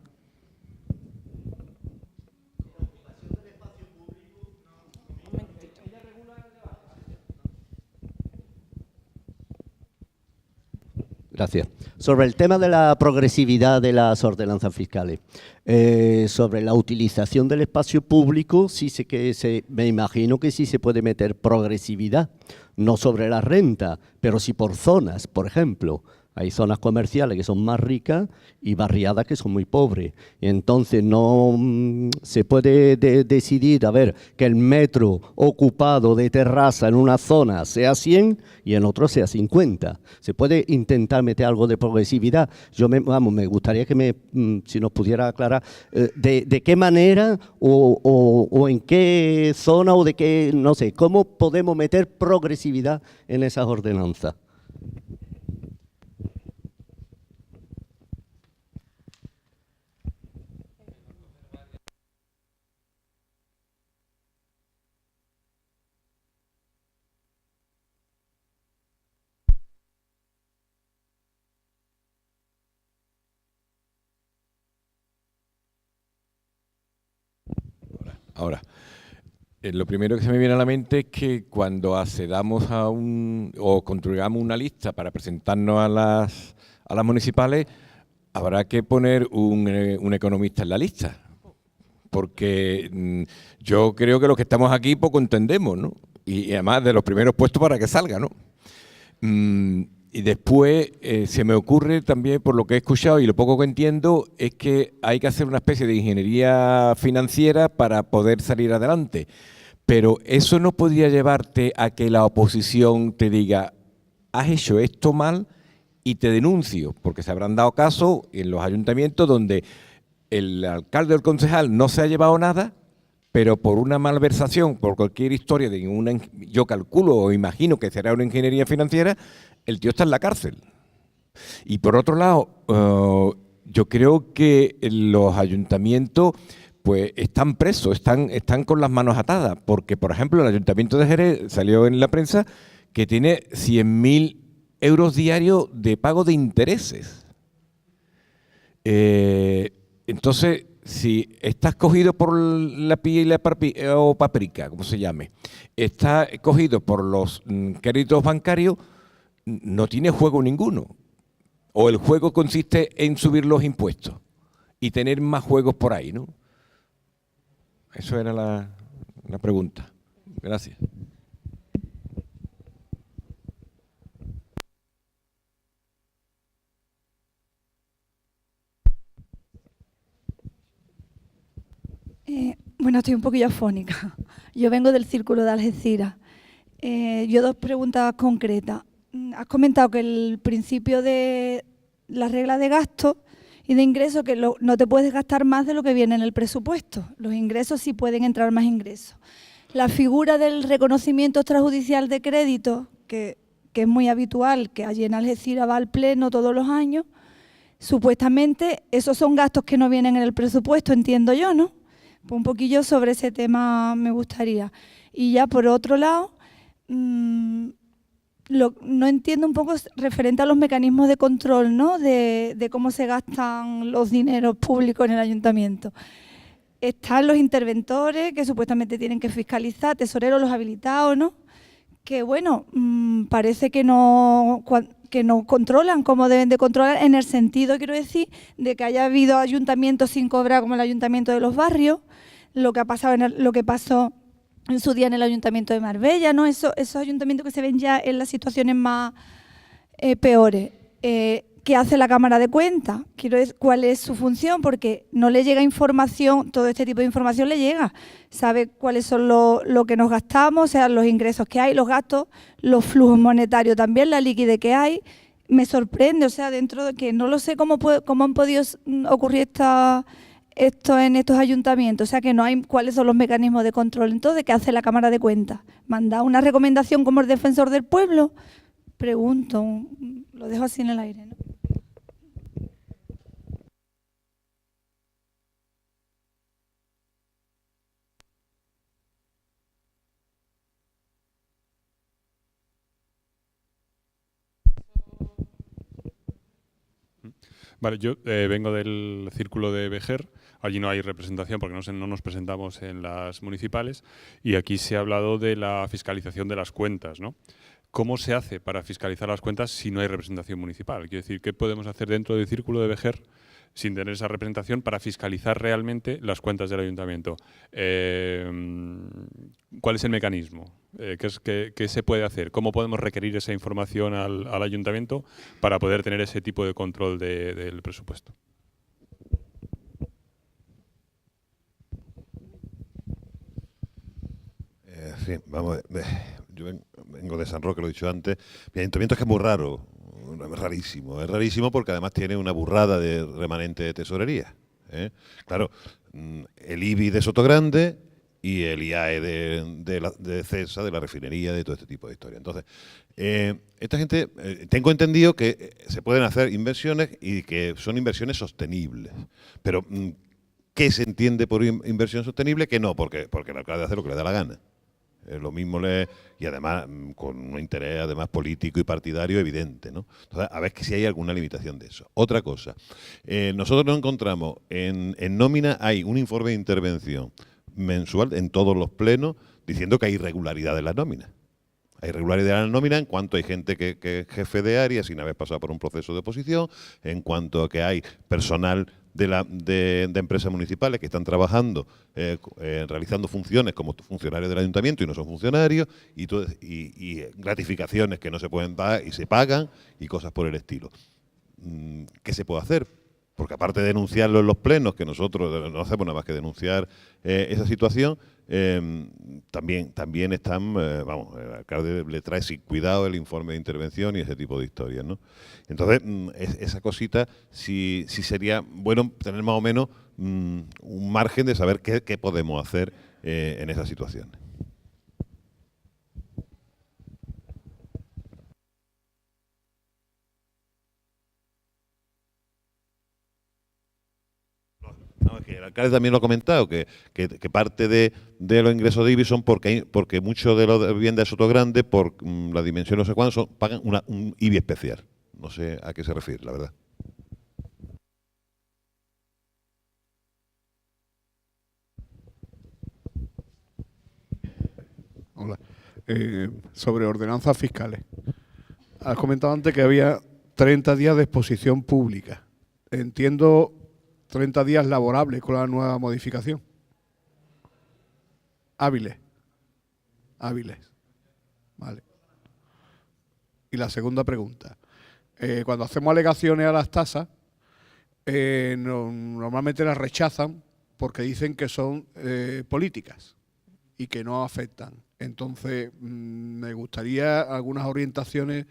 Gracias. Sobre el tema de la progresividad de las ordenanzas fiscales, sobre la utilización del espacio público, me imagino que sí se puede meter progresividad, no sobre la renta, pero sí por zonas, por ejemplo. Hay zonas comerciales que son más ricas y barriadas que son muy pobres. Entonces no se puede decidir, a ver, que el metro ocupado de terraza en una zona sea 100 y en otro sea 50. Se puede intentar meter algo de progresividad. Me gustaría que si nos pudiera aclarar de qué manera o en qué zona o de qué, no sé, cómo podemos meter progresividad en esas ordenanzas. Ahora, lo primero que se me viene a la mente es que cuando accedamos o construyamos una lista para presentarnos a las municipales, habrá que poner un economista en la lista. Porque yo creo que los que estamos aquí poco entendemos, ¿no? Y además de los primeros puestos para que salga, ¿no? Y después se me ocurre también, por lo que he escuchado y lo poco que entiendo, es que hay que hacer una especie de ingeniería financiera para poder salir adelante. Pero eso no podría llevarte a que la oposición te diga, has hecho esto mal y te denuncio, porque se habrán dado casos en los ayuntamientos donde el alcalde o el concejal no se ha llevado nada, pero por una malversación, por cualquier historia, yo calculo o imagino que será una ingeniería financiera, el tío está en la cárcel. Y por otro lado, yo creo que los ayuntamientos pues están presos, están con las manos atadas, porque por ejemplo el Ayuntamiento de Jerez salió en la prensa que tiene 100.000 euros diarios de pago de intereses. Entonces, si estás cogido por la pilla y la o paprika, como se llame, está cogido por los créditos bancarios, no tiene juego ninguno. O el juego consiste en subir los impuestos y tener más juegos por ahí, ¿no? Eso era la pregunta. Gracias. Bueno, estoy un poquillo afónica. Yo vengo del Círculo de Algeciras. Yo 2 preguntas concretas. Has comentado que el principio de la regla de gasto y de ingresos, que no te puedes gastar más de lo que viene en el presupuesto. Los ingresos sí pueden entrar más ingresos. La figura del reconocimiento extrajudicial de crédito, que es muy habitual, que allí en Algeciras va al pleno todos los años, supuestamente esos son gastos que no vienen en el presupuesto, entiendo yo, ¿no? Pues un poquillo sobre ese tema me gustaría. Y ya por otro lado, no entiendo un poco referente a los mecanismos de control, ¿no? De cómo se gastan los dineros públicos en el ayuntamiento. Están los interventores que supuestamente tienen que fiscalizar, tesoreros, los habilitados, ¿no? Que bueno, parece que no controlan como deben de controlar, en el sentido, quiero decir, de que haya habido ayuntamientos sin cobrar como el Ayuntamiento de los Barrios, lo que pasó en su día en el Ayuntamiento de Marbella, ¿no? Esos ayuntamientos que se ven ya en las situaciones más peores. ¿Qué hace la Cámara de Cuentas? Quiero decir, ¿cuál es su función? Porque no le llega información, todo este tipo de información le llega. Sabe cuáles son lo que nos gastamos, o sea, los ingresos que hay, los gastos, los flujos monetarios también, la liquidez que hay. Me sorprende, o sea, dentro de que no lo sé cómo han podido ocurrir esto en estos ayuntamientos, o sea, que no hay cuáles son los mecanismos de control. Entonces, ¿qué hace la Cámara de Cuentas? ¿Manda una recomendación como el defensor del pueblo? Pregunto, lo dejo así en el aire, ¿no? Vale, yo vengo del Círculo de Vejer. Allí no hay representación porque no nos presentamos en las municipales, y aquí se ha hablado de la fiscalización de las cuentas, ¿no? ¿Cómo se hace para fiscalizar las cuentas si no hay representación municipal? Quiero decir, ¿qué podemos hacer dentro del Círculo de Vejer sin tener esa representación para fiscalizar realmente las cuentas del ayuntamiento? ¿Cuál es el mecanismo? ¿Qué se puede hacer? ¿Cómo podemos requerir esa información al ayuntamiento para poder tener ese tipo de control del presupuesto? Sí, vamos, yo vengo de San Roque, lo he dicho antes. Mi ayuntamiento es que es muy raro, es rarísimo porque además tiene una burrada de remanente de tesorería, ¿eh? Claro, el IBI de Sotogrande y el IAE de CESA, de la refinería, de todo este tipo de historias. Entonces, esta gente, tengo entendido que se pueden hacer inversiones y que son inversiones sostenibles, pero ¿qué se entiende por inversión sostenible? Que no, porque el alcalde hace lo que le da la gana. Lo mismo y además con un interés además político y partidario evidente, ¿no? Entonces, a ver si hay alguna limitación de eso. Otra cosa, nosotros nos encontramos en nómina, hay un informe de intervención mensual en todos los plenos diciendo que hay irregularidad en la nómina. Hay irregularidad en la nómina en cuanto hay gente que es jefe de área sin haber pasado por un proceso de oposición, en cuanto a que hay personal de empresas municipales que están trabajando, realizando funciones como funcionarios del ayuntamiento y no son funcionarios, y gratificaciones que no se pueden dar y se pagan y cosas por el estilo. ¿Qué se puede hacer? Porque aparte de denunciarlo en los plenos, que nosotros no hacemos nada más que denunciar esa situación, también están, el alcalde le trae sin cuidado el informe de intervención y ese tipo de historias, ¿no? Entonces, esa cosita sí sería bueno tener más o menos un margen de saber qué podemos hacer en esas situaciones. No, es que el alcalde también lo ha comentado, que parte de los ingresos de IBI son porque muchos de los viviendas de Sotogrande, por la dimensión no sé cuánto, pagan un IBI especial. No sé a qué se refiere, la verdad. Hola. Sobre ordenanzas fiscales. Has comentado antes que había 30 días de exposición pública. Entiendo 30 días laborables con la nueva modificación. Hábiles. Vale. Y la segunda pregunta. Cuando hacemos alegaciones a las tasas, normalmente las rechazan porque dicen que son políticas y que no afectan. Entonces, me gustaría algunas orientaciones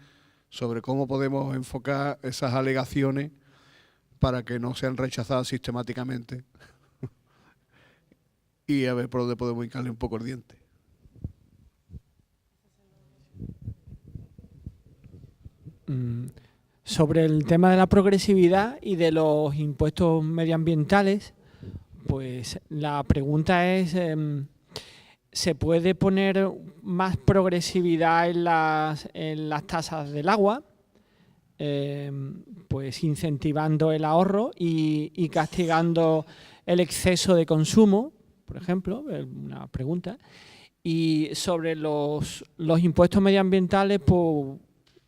sobre cómo podemos enfocar esas alegaciones para que no sean rechazadas sistemáticamente y a ver por dónde podemos hincarle un poco el diente. Sobre el tema de la progresividad y de los impuestos medioambientales, pues la pregunta es, ¿se puede poner más progresividad en las tasas del agua? Pues incentivando el ahorro y castigando el exceso de consumo, por ejemplo, una pregunta. Y sobre los impuestos medioambientales, pues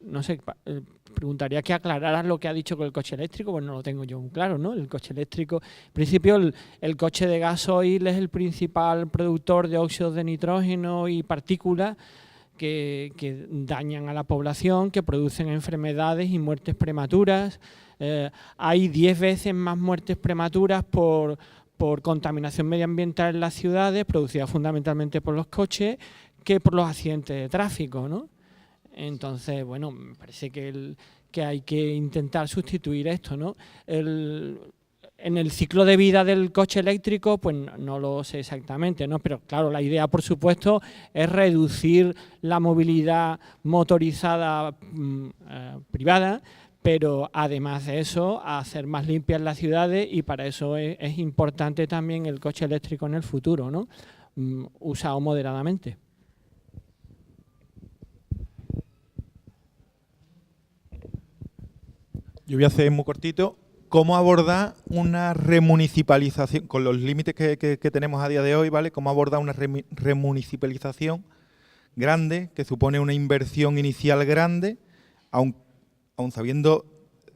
no sé, preguntaría que aclararas lo que ha dicho con el coche eléctrico, pues no lo tengo yo muy claro, ¿no? El coche eléctrico, en principio el coche de gasoil es el principal productor de óxidos de nitrógeno y partículas que dañan a la población, que producen enfermedades y muertes prematuras. Hay 10 veces más muertes prematuras por contaminación medioambiental en las ciudades, producida fundamentalmente por los coches, que por los accidentes de tráfico, ¿no? Entonces, bueno, me parece que hay que intentar sustituir esto, ¿no? En el ciclo de vida del coche eléctrico, pues no lo sé exactamente, ¿no? Pero claro, la idea, por supuesto, es reducir la movilidad motorizada privada, pero además de eso, hacer más limpias las ciudades, y para eso es importante también el coche eléctrico en el futuro, ¿no? Usado moderadamente. Yo voy a hacer muy cortito. ¿Cómo abordar una remunicipalización, con los límites que tenemos a día de hoy, ¿vale? ¿Cómo abordar una remunicipalización grande, que supone una inversión inicial grande, aun sabiendo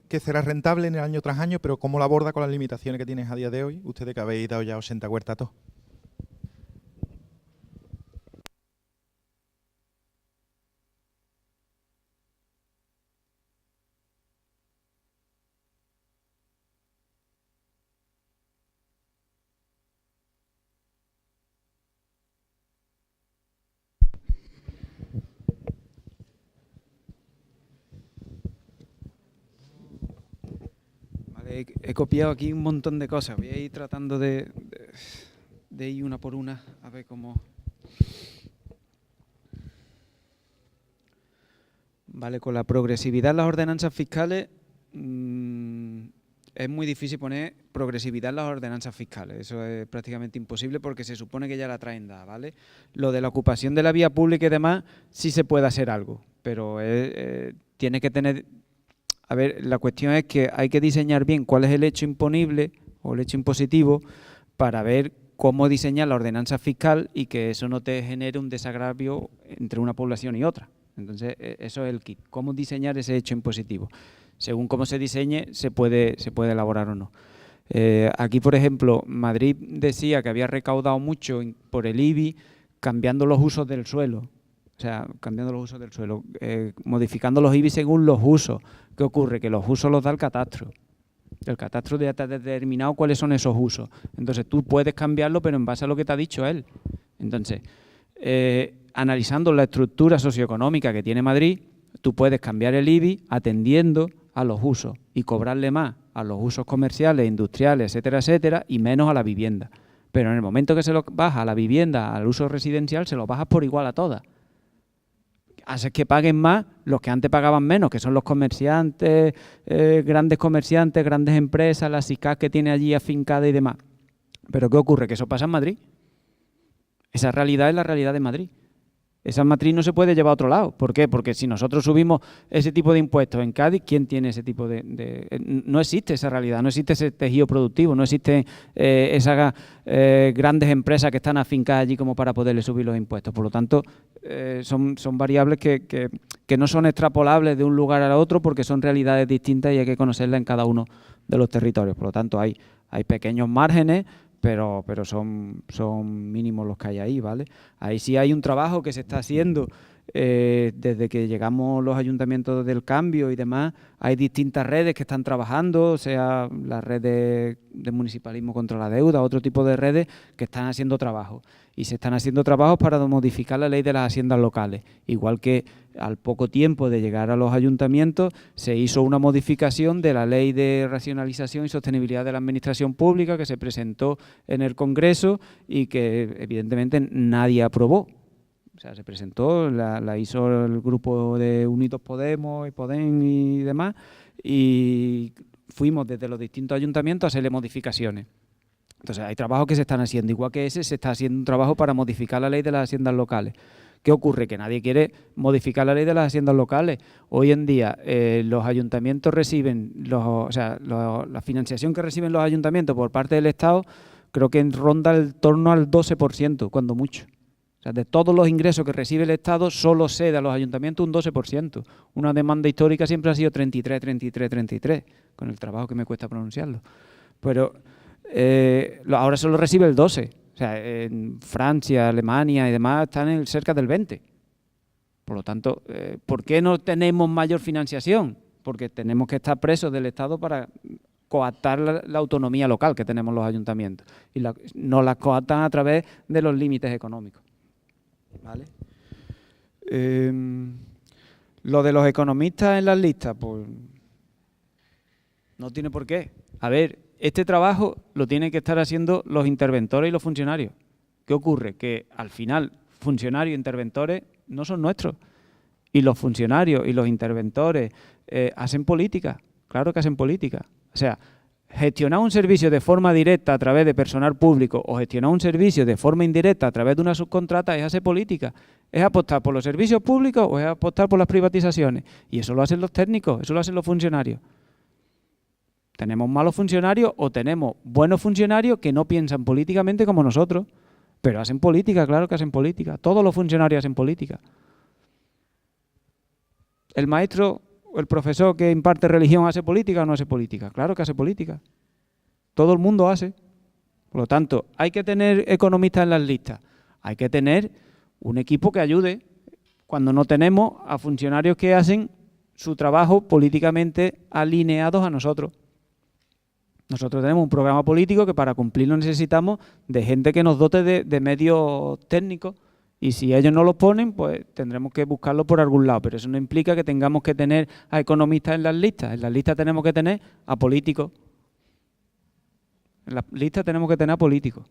que será rentable en el año tras año, pero cómo lo aborda con las limitaciones que tienes a día de hoy? Ustedes que habéis dado ya 80 vueltas a todo. He copiado aquí un montón de cosas. Voy a ir tratando de ir una por una a ver cómo. Vale, con la progresividad en las ordenanzas fiscales es muy difícil poner progresividad en las ordenanzas fiscales. Eso es prácticamente imposible porque se supone que ya la traen dada, ¿vale? Lo de la ocupación de la vía pública y demás sí se puede hacer algo, pero tiene que tener. A ver, la cuestión es que hay que diseñar bien cuál es el hecho imponible o el hecho impositivo para ver cómo diseñar la ordenanza fiscal y que eso no te genere un desagravio entre una población y otra. Entonces, eso es el kit. ¿Cómo diseñar ese hecho impositivo? Según cómo se diseñe, se puede elaborar o no. Aquí, por ejemplo, Madrid decía que había recaudado mucho por el IBI cambiando los usos del suelo. O sea, cambiando los usos del suelo, modificando los IBI según los usos. ¿Qué ocurre? Que los usos los da el catastro. El catastro ya te ha determinado cuáles son esos usos. Entonces tú puedes cambiarlo, pero en base a lo que te ha dicho él. Entonces, analizando la estructura socioeconómica que tiene Madrid, tú puedes cambiar el IBI atendiendo a los usos y cobrarle más a los usos comerciales, industriales, etcétera, etcétera, y menos a la vivienda. Pero en el momento que se lo baja a la vivienda, al uso residencial, se lo bajas por igual a todas. Haces que paguen más los que antes pagaban menos, que son los comerciantes, grandes empresas, las SICAV que tiene allí afincada y demás. Pero ¿qué ocurre? Que eso pasa en Madrid. Esa realidad es la realidad de Madrid. Esa matriz no se puede llevar a otro lado. ¿Por qué? Porque si nosotros subimos ese tipo de impuestos en Cádiz, ¿quién tiene ese tipo no existe esa realidad, no existe ese tejido productivo, no existen esas grandes empresas que están afincadas allí como para poderle subir los impuestos. Por lo tanto, son variables que no son extrapolables de un lugar al otro porque son realidades distintas y hay que conocerlas en cada uno de los territorios. Por lo tanto, hay pequeños márgenes, pero son mínimos los que hay ahí, ¿vale? Ahí sí hay un trabajo que se está haciendo desde que llegamos los ayuntamientos del cambio y demás. Hay distintas redes que están trabajando, sea la red de municipalismo contra la deuda, otro tipo de redes que están haciendo trabajo. Y se están haciendo trabajos para modificar la ley de las haciendas locales. Igual que al poco tiempo de llegar a los ayuntamientos se hizo una modificación de la ley de racionalización y sostenibilidad de la administración pública que se presentó en el Congreso y que evidentemente nadie aprobó. O sea, se presentó, la hizo el grupo de Unidos Podemos y Podem y demás, y fuimos desde los distintos ayuntamientos a hacerle modificaciones. Entonces, hay trabajos que se están haciendo, igual que ese, se está haciendo un trabajo para modificar la ley de las haciendas locales. ¿Qué ocurre? Que nadie quiere modificar la ley de las haciendas locales. Hoy en día los ayuntamientos reciben, la financiación que reciben los ayuntamientos por parte del Estado creo que ronda el torno al 12%, cuando mucho. O sea, de todos los ingresos que recibe el Estado, solo cede a los ayuntamientos un 12%. Una demanda histórica siempre ha sido 33, 33, 33, con el trabajo que me cuesta pronunciarlo. Pero ahora solo recibe el 12%. O sea, en Francia, Alemania y demás están cerca del 20%. Por lo tanto, ¿por qué no tenemos mayor financiación? Porque tenemos que estar presos del Estado para coartar la autonomía local que tenemos los ayuntamientos. Y nos la coartan a través de los límites económicos. ¿Vale? Lo de los economistas en las listas, pues no tiene por qué. A ver, este trabajo lo tienen que estar haciendo los interventores y los funcionarios. ¿Qué ocurre? Que al final funcionarios e interventores no son nuestros. Y los funcionarios y los interventores hacen política. Claro que hacen política. O sea, gestionar un servicio de forma directa a través de personal público o gestionar un servicio de forma indirecta a través de una subcontrata es hacer política. Es apostar por los servicios públicos o es apostar por las privatizaciones. Y eso lo hacen los técnicos, eso lo hacen los funcionarios. Tenemos malos funcionarios o tenemos buenos funcionarios que no piensan políticamente como nosotros, pero hacen política, claro que hacen política. Todos los funcionarios hacen política. El maestro o el profesor que imparte religión hace política o no hace política. Claro que hace política. Todo el mundo hace. Por lo tanto, hay que tener economistas en las listas. Hay que tener un equipo que ayude cuando no tenemos a funcionarios que hacen su trabajo políticamente alineados a nosotros. Nosotros tenemos un programa político que para cumplirlo necesitamos de gente que nos dote de medios técnicos y si ellos no los ponen, pues tendremos que buscarlo por algún lado. Pero eso no implica que tengamos que tener a economistas en las listas. En las listas tenemos que tener a políticos. En las listas tenemos que tener a políticos.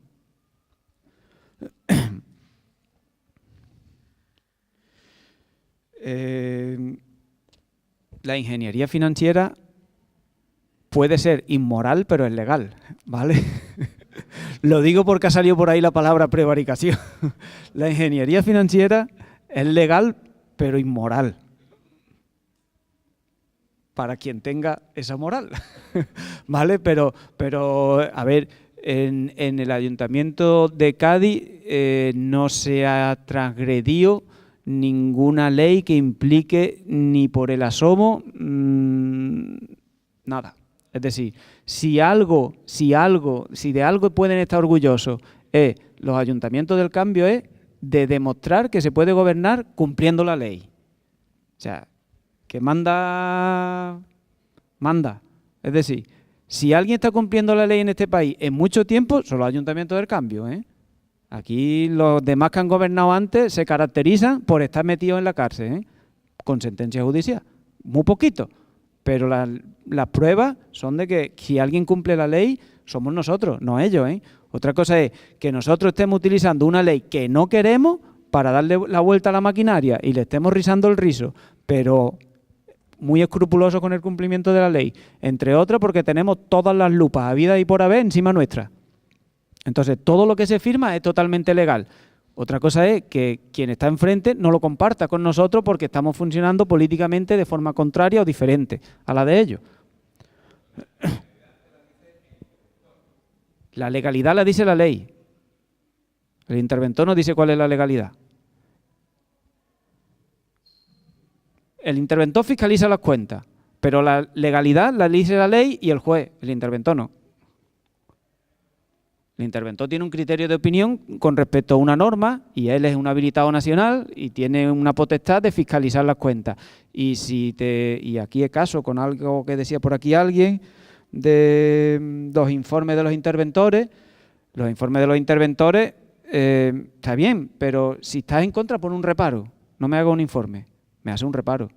La ingeniería financiera puede ser inmoral, pero es legal, ¿vale? Lo digo porque ha salido por ahí la palabra prevaricación. La ingeniería financiera es legal, pero inmoral. Para quien tenga esa moral, ¿vale? Pero a ver, en el Ayuntamiento de Cádiz no se ha transgredido ninguna ley que implique ni por el asomo nada. Es decir, si de algo pueden estar orgullosos los ayuntamientos del cambio es de demostrar que se puede gobernar cumpliendo la ley. O sea, que manda. Es decir, si alguien está cumpliendo la ley en este país en mucho tiempo, son los ayuntamientos del cambio, ¿eh? Aquí los demás que han gobernado antes se caracterizan por estar metidos en la cárcel, ¿eh? Con sentencia judicial. Muy poquito. Pero las pruebas son de que si alguien cumple la ley, somos nosotros, no ellos, ¿eh? Otra cosa es que nosotros estemos utilizando una ley que no queremos para darle la vuelta a la maquinaria y le estemos rizando el rizo, pero muy escrupulosos con el cumplimiento de la ley. Entre otras porque tenemos todas las lupas habidas y por haber encima nuestra. Entonces, todo lo que se firma es totalmente legal. Otra cosa es que quien está enfrente no lo comparta con nosotros porque estamos funcionando políticamente de forma contraria o diferente a la de ellos. La legalidad la dice la ley. El interventor nos dice cuál es la legalidad. El interventor fiscaliza las cuentas, pero la legalidad la dice la ley y el juez, el interventor no. El interventor tiene un criterio de opinión con respecto a una norma y él es un habilitado nacional y tiene una potestad de fiscalizar las cuentas. Y aquí es caso con algo que decía por aquí alguien de los informes de los interventores. Los informes de los interventores está bien, pero si estás en contra, pon un reparo. No me haga un informe, me hace un reparo.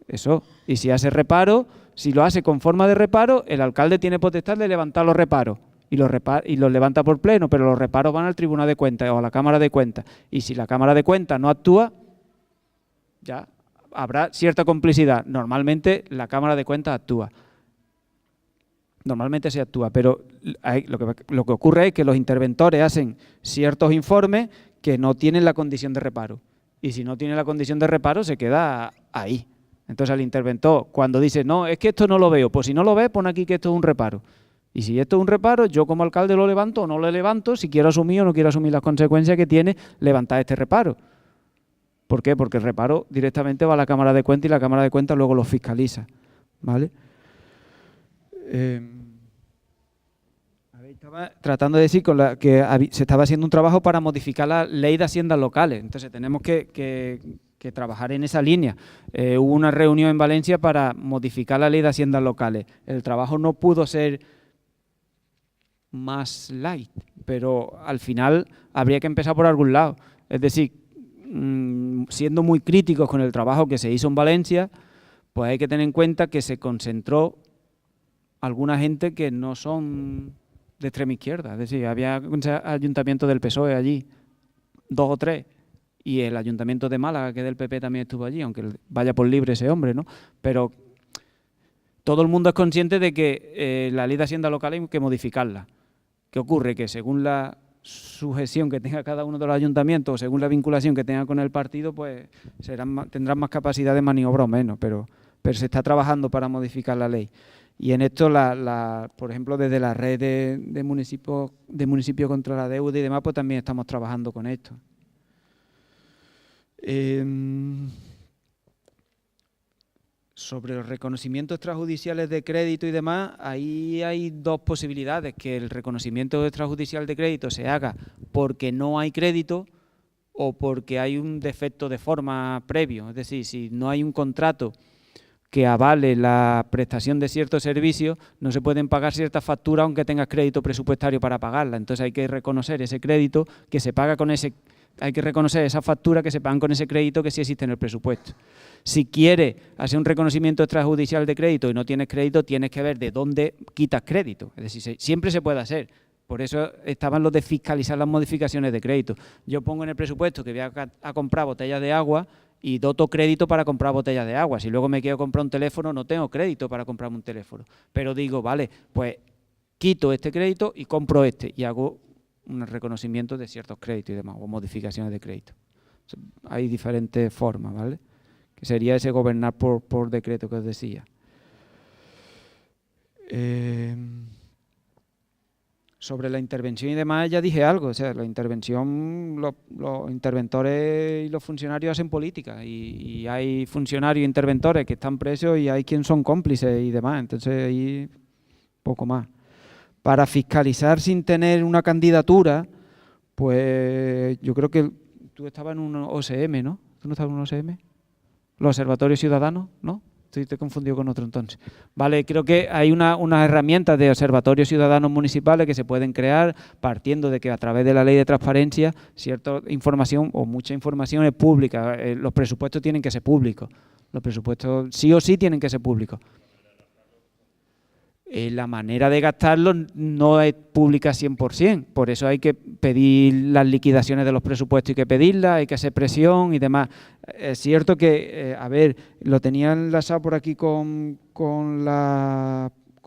Eso. Y si hace reparo, si lo hace con forma de reparo, el alcalde tiene potestad de levantar los reparos. Y los levanta por pleno, pero los reparos van al Tribunal de Cuentas o a la Cámara de Cuentas. Y si la Cámara de Cuentas no actúa, ya habrá cierta complicidad. Normalmente la Cámara de Cuentas actúa. Normalmente se actúa, pero lo que ocurre es que los interventores hacen ciertos informes que no tienen la condición de reparo. Y si no tiene la condición de reparo, se queda ahí. Entonces el interventor, cuando dice, no, es que esto no lo veo, pues si no lo ve, pon aquí que esto es un reparo. Y si esto es un reparo, yo como alcalde lo levanto o no lo levanto, si quiero asumir o no quiero asumir las consecuencias que tiene levantar este reparo. ¿Por qué? Porque el reparo directamente va a la Cámara de Cuentas y la Cámara de Cuentas luego lo fiscaliza. ¿Vale? Estaba tratando de decir que se estaba haciendo un trabajo para modificar la ley de haciendas locales. Entonces tenemos que trabajar en esa línea. Hubo una reunión en Valencia para modificar la ley de haciendas locales. El trabajo no pudo ser más light, pero al final habría que empezar por algún lado. Es decir, siendo muy críticos con el trabajo que se hizo en Valencia, pues hay que tener en cuenta que se concentró alguna gente que no son de extrema izquierda. Es decir, había un ayuntamiento del PSOE allí, 2 o 3, y el ayuntamiento de Málaga, que del PP, también estuvo allí, aunque vaya por libre ese hombre, ¿no? Pero todo el mundo es consciente de que la ley de hacienda local hay que modificarla. ¿Qué ocurre? Que según la sujeción que tenga cada uno de los ayuntamientos, o según la vinculación que tenga con el partido, pues tendrán más capacidad de maniobra o menos, pero se está trabajando para modificar la ley. Y en esto, por ejemplo, desde la red de municipios contra la deuda y demás, pues también estamos trabajando con esto. Sobre los reconocimientos extrajudiciales de crédito y demás, ahí hay dos posibilidades: que el reconocimiento extrajudicial de crédito se haga porque no hay crédito o porque hay un defecto de forma previo. Es decir, si no hay un contrato que avale la prestación de ciertos servicios, no se pueden pagar ciertas facturas aunque tengas crédito presupuestario para pagarla. Entonces hay que reconocer ese crédito que se paga con ese, hay que reconocer esas facturas que se pagan con ese crédito que sí existe en el presupuesto. Si quieres hacer un reconocimiento extrajudicial de crédito y no tienes crédito, tienes que ver de dónde quitas crédito. Es decir, siempre se puede hacer. Por eso estaban los de fiscalizar las modificaciones de crédito. Yo pongo en el presupuesto que voy a comprar botellas de agua y doto crédito para comprar botellas de agua. Si luego me quiero comprar un teléfono, no tengo crédito para comprarme un teléfono. Pero digo, vale, pues quito este crédito y compro este y hago un reconocimiento de ciertos créditos y demás, o modificaciones de crédito. Hay diferentes formas, ¿vale? Que sería ese gobernar por decreto que os decía. Sobre la intervención y demás ya dije algo. O sea, la intervención, los interventores y los funcionarios hacen política y hay funcionarios e interventores que están presos y hay quien son cómplices y demás. Entonces ahí poco más. Para fiscalizar sin tener una candidatura, pues yo creo que tú estabas en un OSM, ¿no? ¿Tú no estabas en un OSM? ¿Los observatorios ciudadanos? ¿No? Estoy confundido con otro entonces. Vale, creo que hay unas herramientas de observatorios ciudadanos municipales que se pueden crear partiendo de que a través de la ley de transparencia cierta información o mucha información es pública. Los presupuestos tienen que ser públicos. Los presupuestos sí o sí tienen que ser públicos. La manera de gastarlo no es pública 100%, por eso hay que pedir las liquidaciones de los presupuestos, hay que pedirlas, hay que hacer presión y demás. Es cierto que, lo tenía enlazado por aquí con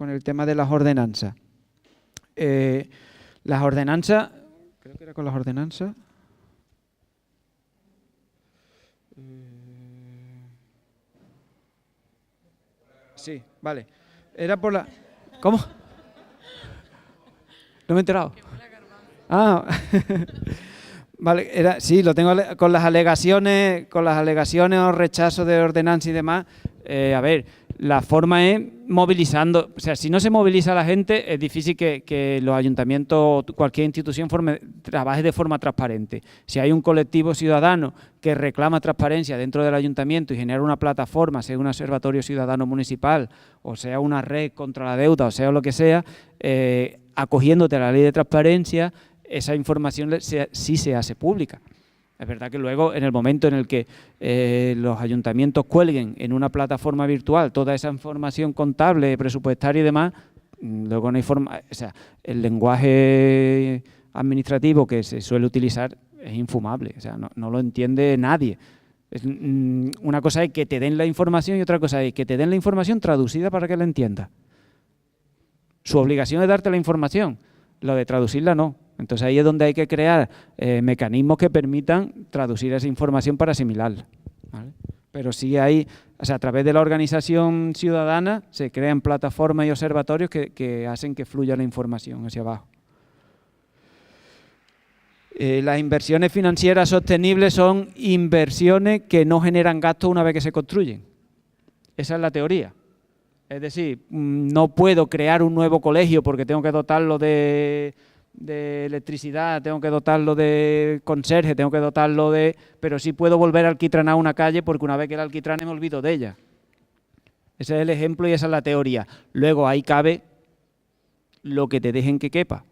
el tema de las ordenanzas. Las ordenanzas, Creo que era con las ordenanzas. Sí, vale. Era por la... ¿Cómo? No me he enterado. Ah, vale, sí, lo tengo con las alegaciones o rechazos de ordenanza y demás. A ver, la forma es movilizando. O sea, si no se moviliza la gente, es difícil que los ayuntamientos, cualquier institución trabaje de forma transparente. Si hay un colectivo ciudadano que reclama transparencia dentro del ayuntamiento y genera una plataforma, sea un observatorio ciudadano municipal, o sea una red contra la deuda, o sea lo que sea, acogiéndote a la ley de transparencia, esa información sí se hace pública. Es verdad que luego, en el momento en el que los ayuntamientos cuelguen en una plataforma virtual toda esa información contable, presupuestaria y demás, luego no hay forma. O sea, el lenguaje administrativo que se suele utilizar es infumable. O sea, no lo entiende nadie. Una cosa es que te den la información y otra cosa es que te den la información traducida para que la entiendas. Su obligación es darte la información, lo de traducirla no. Entonces ahí es donde hay que crear mecanismos que permitan traducir esa información para asimilarla, ¿vale? Pero sí hay, o sea, a través de la organización ciudadana se crean plataformas y observatorios que hacen que fluya la información hacia abajo. Las inversiones financieras sostenibles son inversiones que no generan gastos una vez que se construyen. Esa es la teoría. Es decir, no puedo crear un nuevo colegio porque tengo que dotarlo de electricidad, tengo que dotarlo de conserje, tengo que dotarlo de... Pero sí puedo volver a alquitranar una calle porque una vez que la alquitrane me olvido de ella. Ese es el ejemplo y esa es la teoría. Luego ahí cabe lo que te dejen que quepa.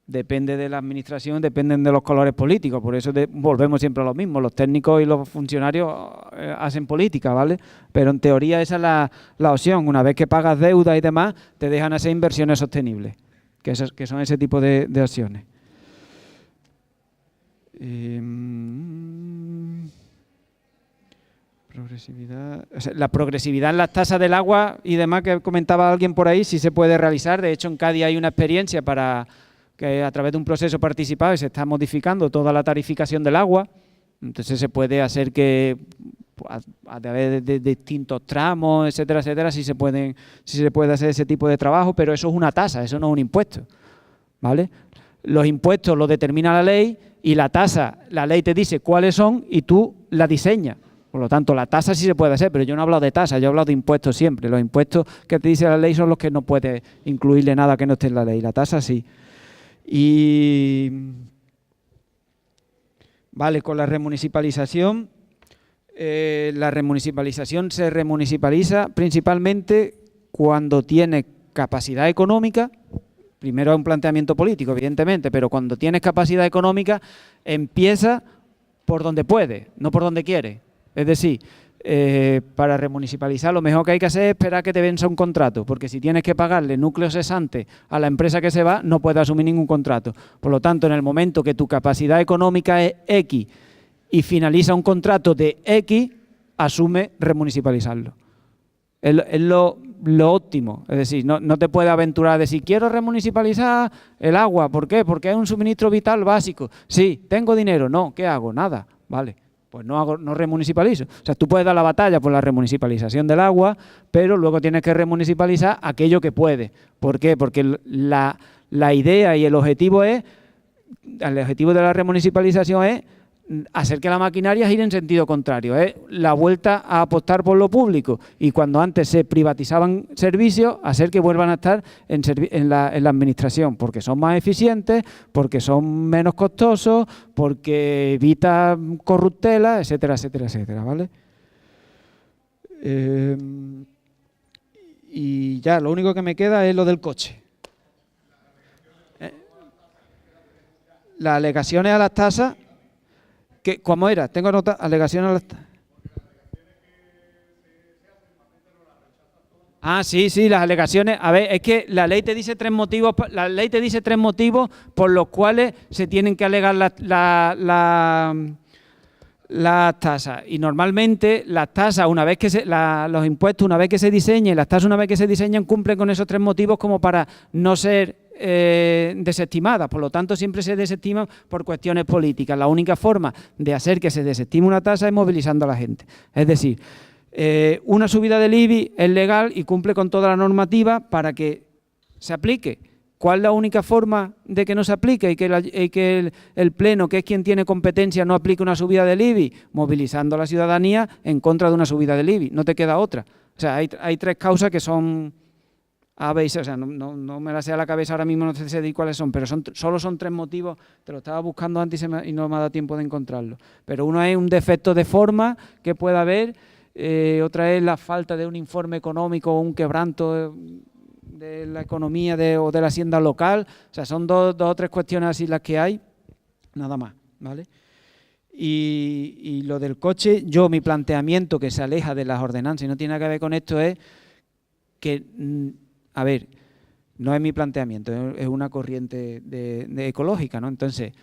Depende de la administración, dependen de los colores políticos. Por eso volvemos siempre a lo mismo. Los técnicos y los funcionarios hacen política, ¿vale? Pero en teoría esa es la opción. Una vez que pagas deuda y demás, te dejan hacer inversiones sostenibles, que son ese tipo de acciones. Progresividad. O sea, la progresividad en las tasas del agua y demás que comentaba alguien por ahí, sí se puede realizar. De hecho, en Cádiz hay una experiencia para que a través de un proceso participado se está modificando toda la tarificación del agua. Entonces se puede hacer que a través de distintos tramos, etcétera, etcétera, sí se puede hacer ese tipo de trabajo, pero eso es una tasa, eso no es un impuesto, ¿vale? Los impuestos los determina la ley y la tasa, la ley te dice cuáles son y tú la diseñas. Por lo tanto, la tasa sí se puede hacer, pero yo no he hablado de tasa, yo he hablado de impuestos siempre. Los impuestos que te dice la ley son los que no puedes incluirle nada que no esté en la ley, la tasa sí. Y vale, con la remunicipalización se remunicipaliza principalmente cuando tiene capacidad económica. Primero es un planteamiento político, evidentemente, pero cuando tienes capacidad económica empieza por donde puede, no por donde quiere. Es decir, para remunicipalizar lo mejor que hay que hacer es esperar que te venza un contrato, porque si tienes que pagarle núcleo cesante a la empresa que se va, no puedes asumir ningún contrato. Por lo tanto, en el momento que tu capacidad económica es X y finaliza un contrato de X, asume remunicipalizarlo. Es lo óptimo. Es decir, no te puedes aventurar a decir, quiero remunicipalizar el agua. ¿Por qué? Porque es un suministro vital básico. Sí, tengo dinero. No, ¿qué hago? Nada. Vale. Pues no remunicipalizo. O sea, tú puedes dar la batalla por la remunicipalización del agua, pero luego tienes que remunicipalizar aquello que puedes. ¿Por qué? Porque la idea y el objetivo de la remunicipalización es hacer que la maquinaria gire en sentido contrario. Es la vuelta a apostar por lo público. Y cuando antes se privatizaban servicios, hacer que vuelvan a estar en la administración, porque son más eficientes, porque son menos costosos, porque evita corruptela, etcétera, etcétera, etcétera, ¿vale? Y ya, lo único que me queda es lo del coche. Las alegaciones a las tasas, ¿cómo era? Tengo nota, alegaciones a las tasas. Ah, sí, las alegaciones. A ver, es que la ley te dice tres motivos por los cuales se tienen que alegar las tasas. Y normalmente las tasas, una vez que los impuestos, una vez que se diseñen, las tasas una vez que se diseñan, cumplen con esos 3 motivos como para no ser desestimadas. Por lo tanto, siempre se desestiman por cuestiones políticas. La única forma de hacer que se desestime una tasa es movilizando a la gente. Es decir, una subida del IBI es legal y cumple con toda la normativa para que se aplique. ¿Cuál es la única forma de que no se aplique y que el Pleno, que es quien tiene competencia, no aplique una subida del IBI? Movilizando a la ciudadanía en contra de una subida del IBI. No te queda otra. O sea, hay 3 causas que son A, B y C. O sea, no me las sé a la cabeza ahora mismo, no sé de cuáles son, pero solo son 3 motivos. Te lo estaba buscando antes y no me ha dado tiempo de encontrarlo. Pero uno es un defecto de forma que pueda haber, otra es la falta de un informe económico o un quebranto de la economía o de la hacienda local. O sea, son dos o 3 cuestiones así las que hay, nada más, ¿vale? Y lo del coche, mi planteamiento, que se aleja de las ordenanzas y no tiene nada que ver con esto, es que, a ver, no es mi planteamiento, es una corriente de ecológica, ¿no? Entonces,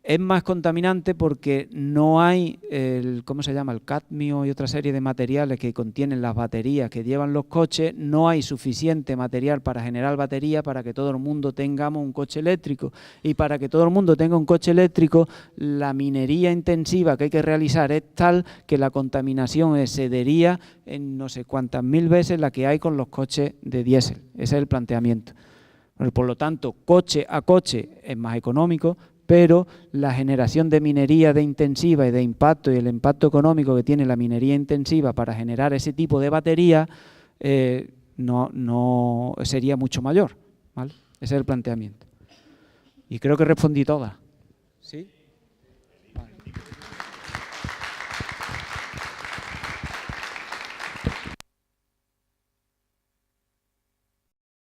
es más contaminante porque no hay ¿cómo se llama? El cadmio y otra serie de materiales que contienen las baterías que llevan los coches. No hay suficiente material para generar baterías para que todo el mundo tengamos un coche eléctrico. Y para que todo el mundo tenga un coche eléctrico, la minería intensiva que hay que realizar es tal que la contaminación excedería en no sé cuántas 1000 veces la que hay con los coches de diésel. Ese es el planteamiento. Por lo tanto, coche a coche es más económico, pero la generación de minería de intensiva y de impacto y el impacto económico que tiene la minería intensiva para generar ese tipo de batería no sería mucho mayor, ¿vale? Ese es el planteamiento. Y creo que respondí todas.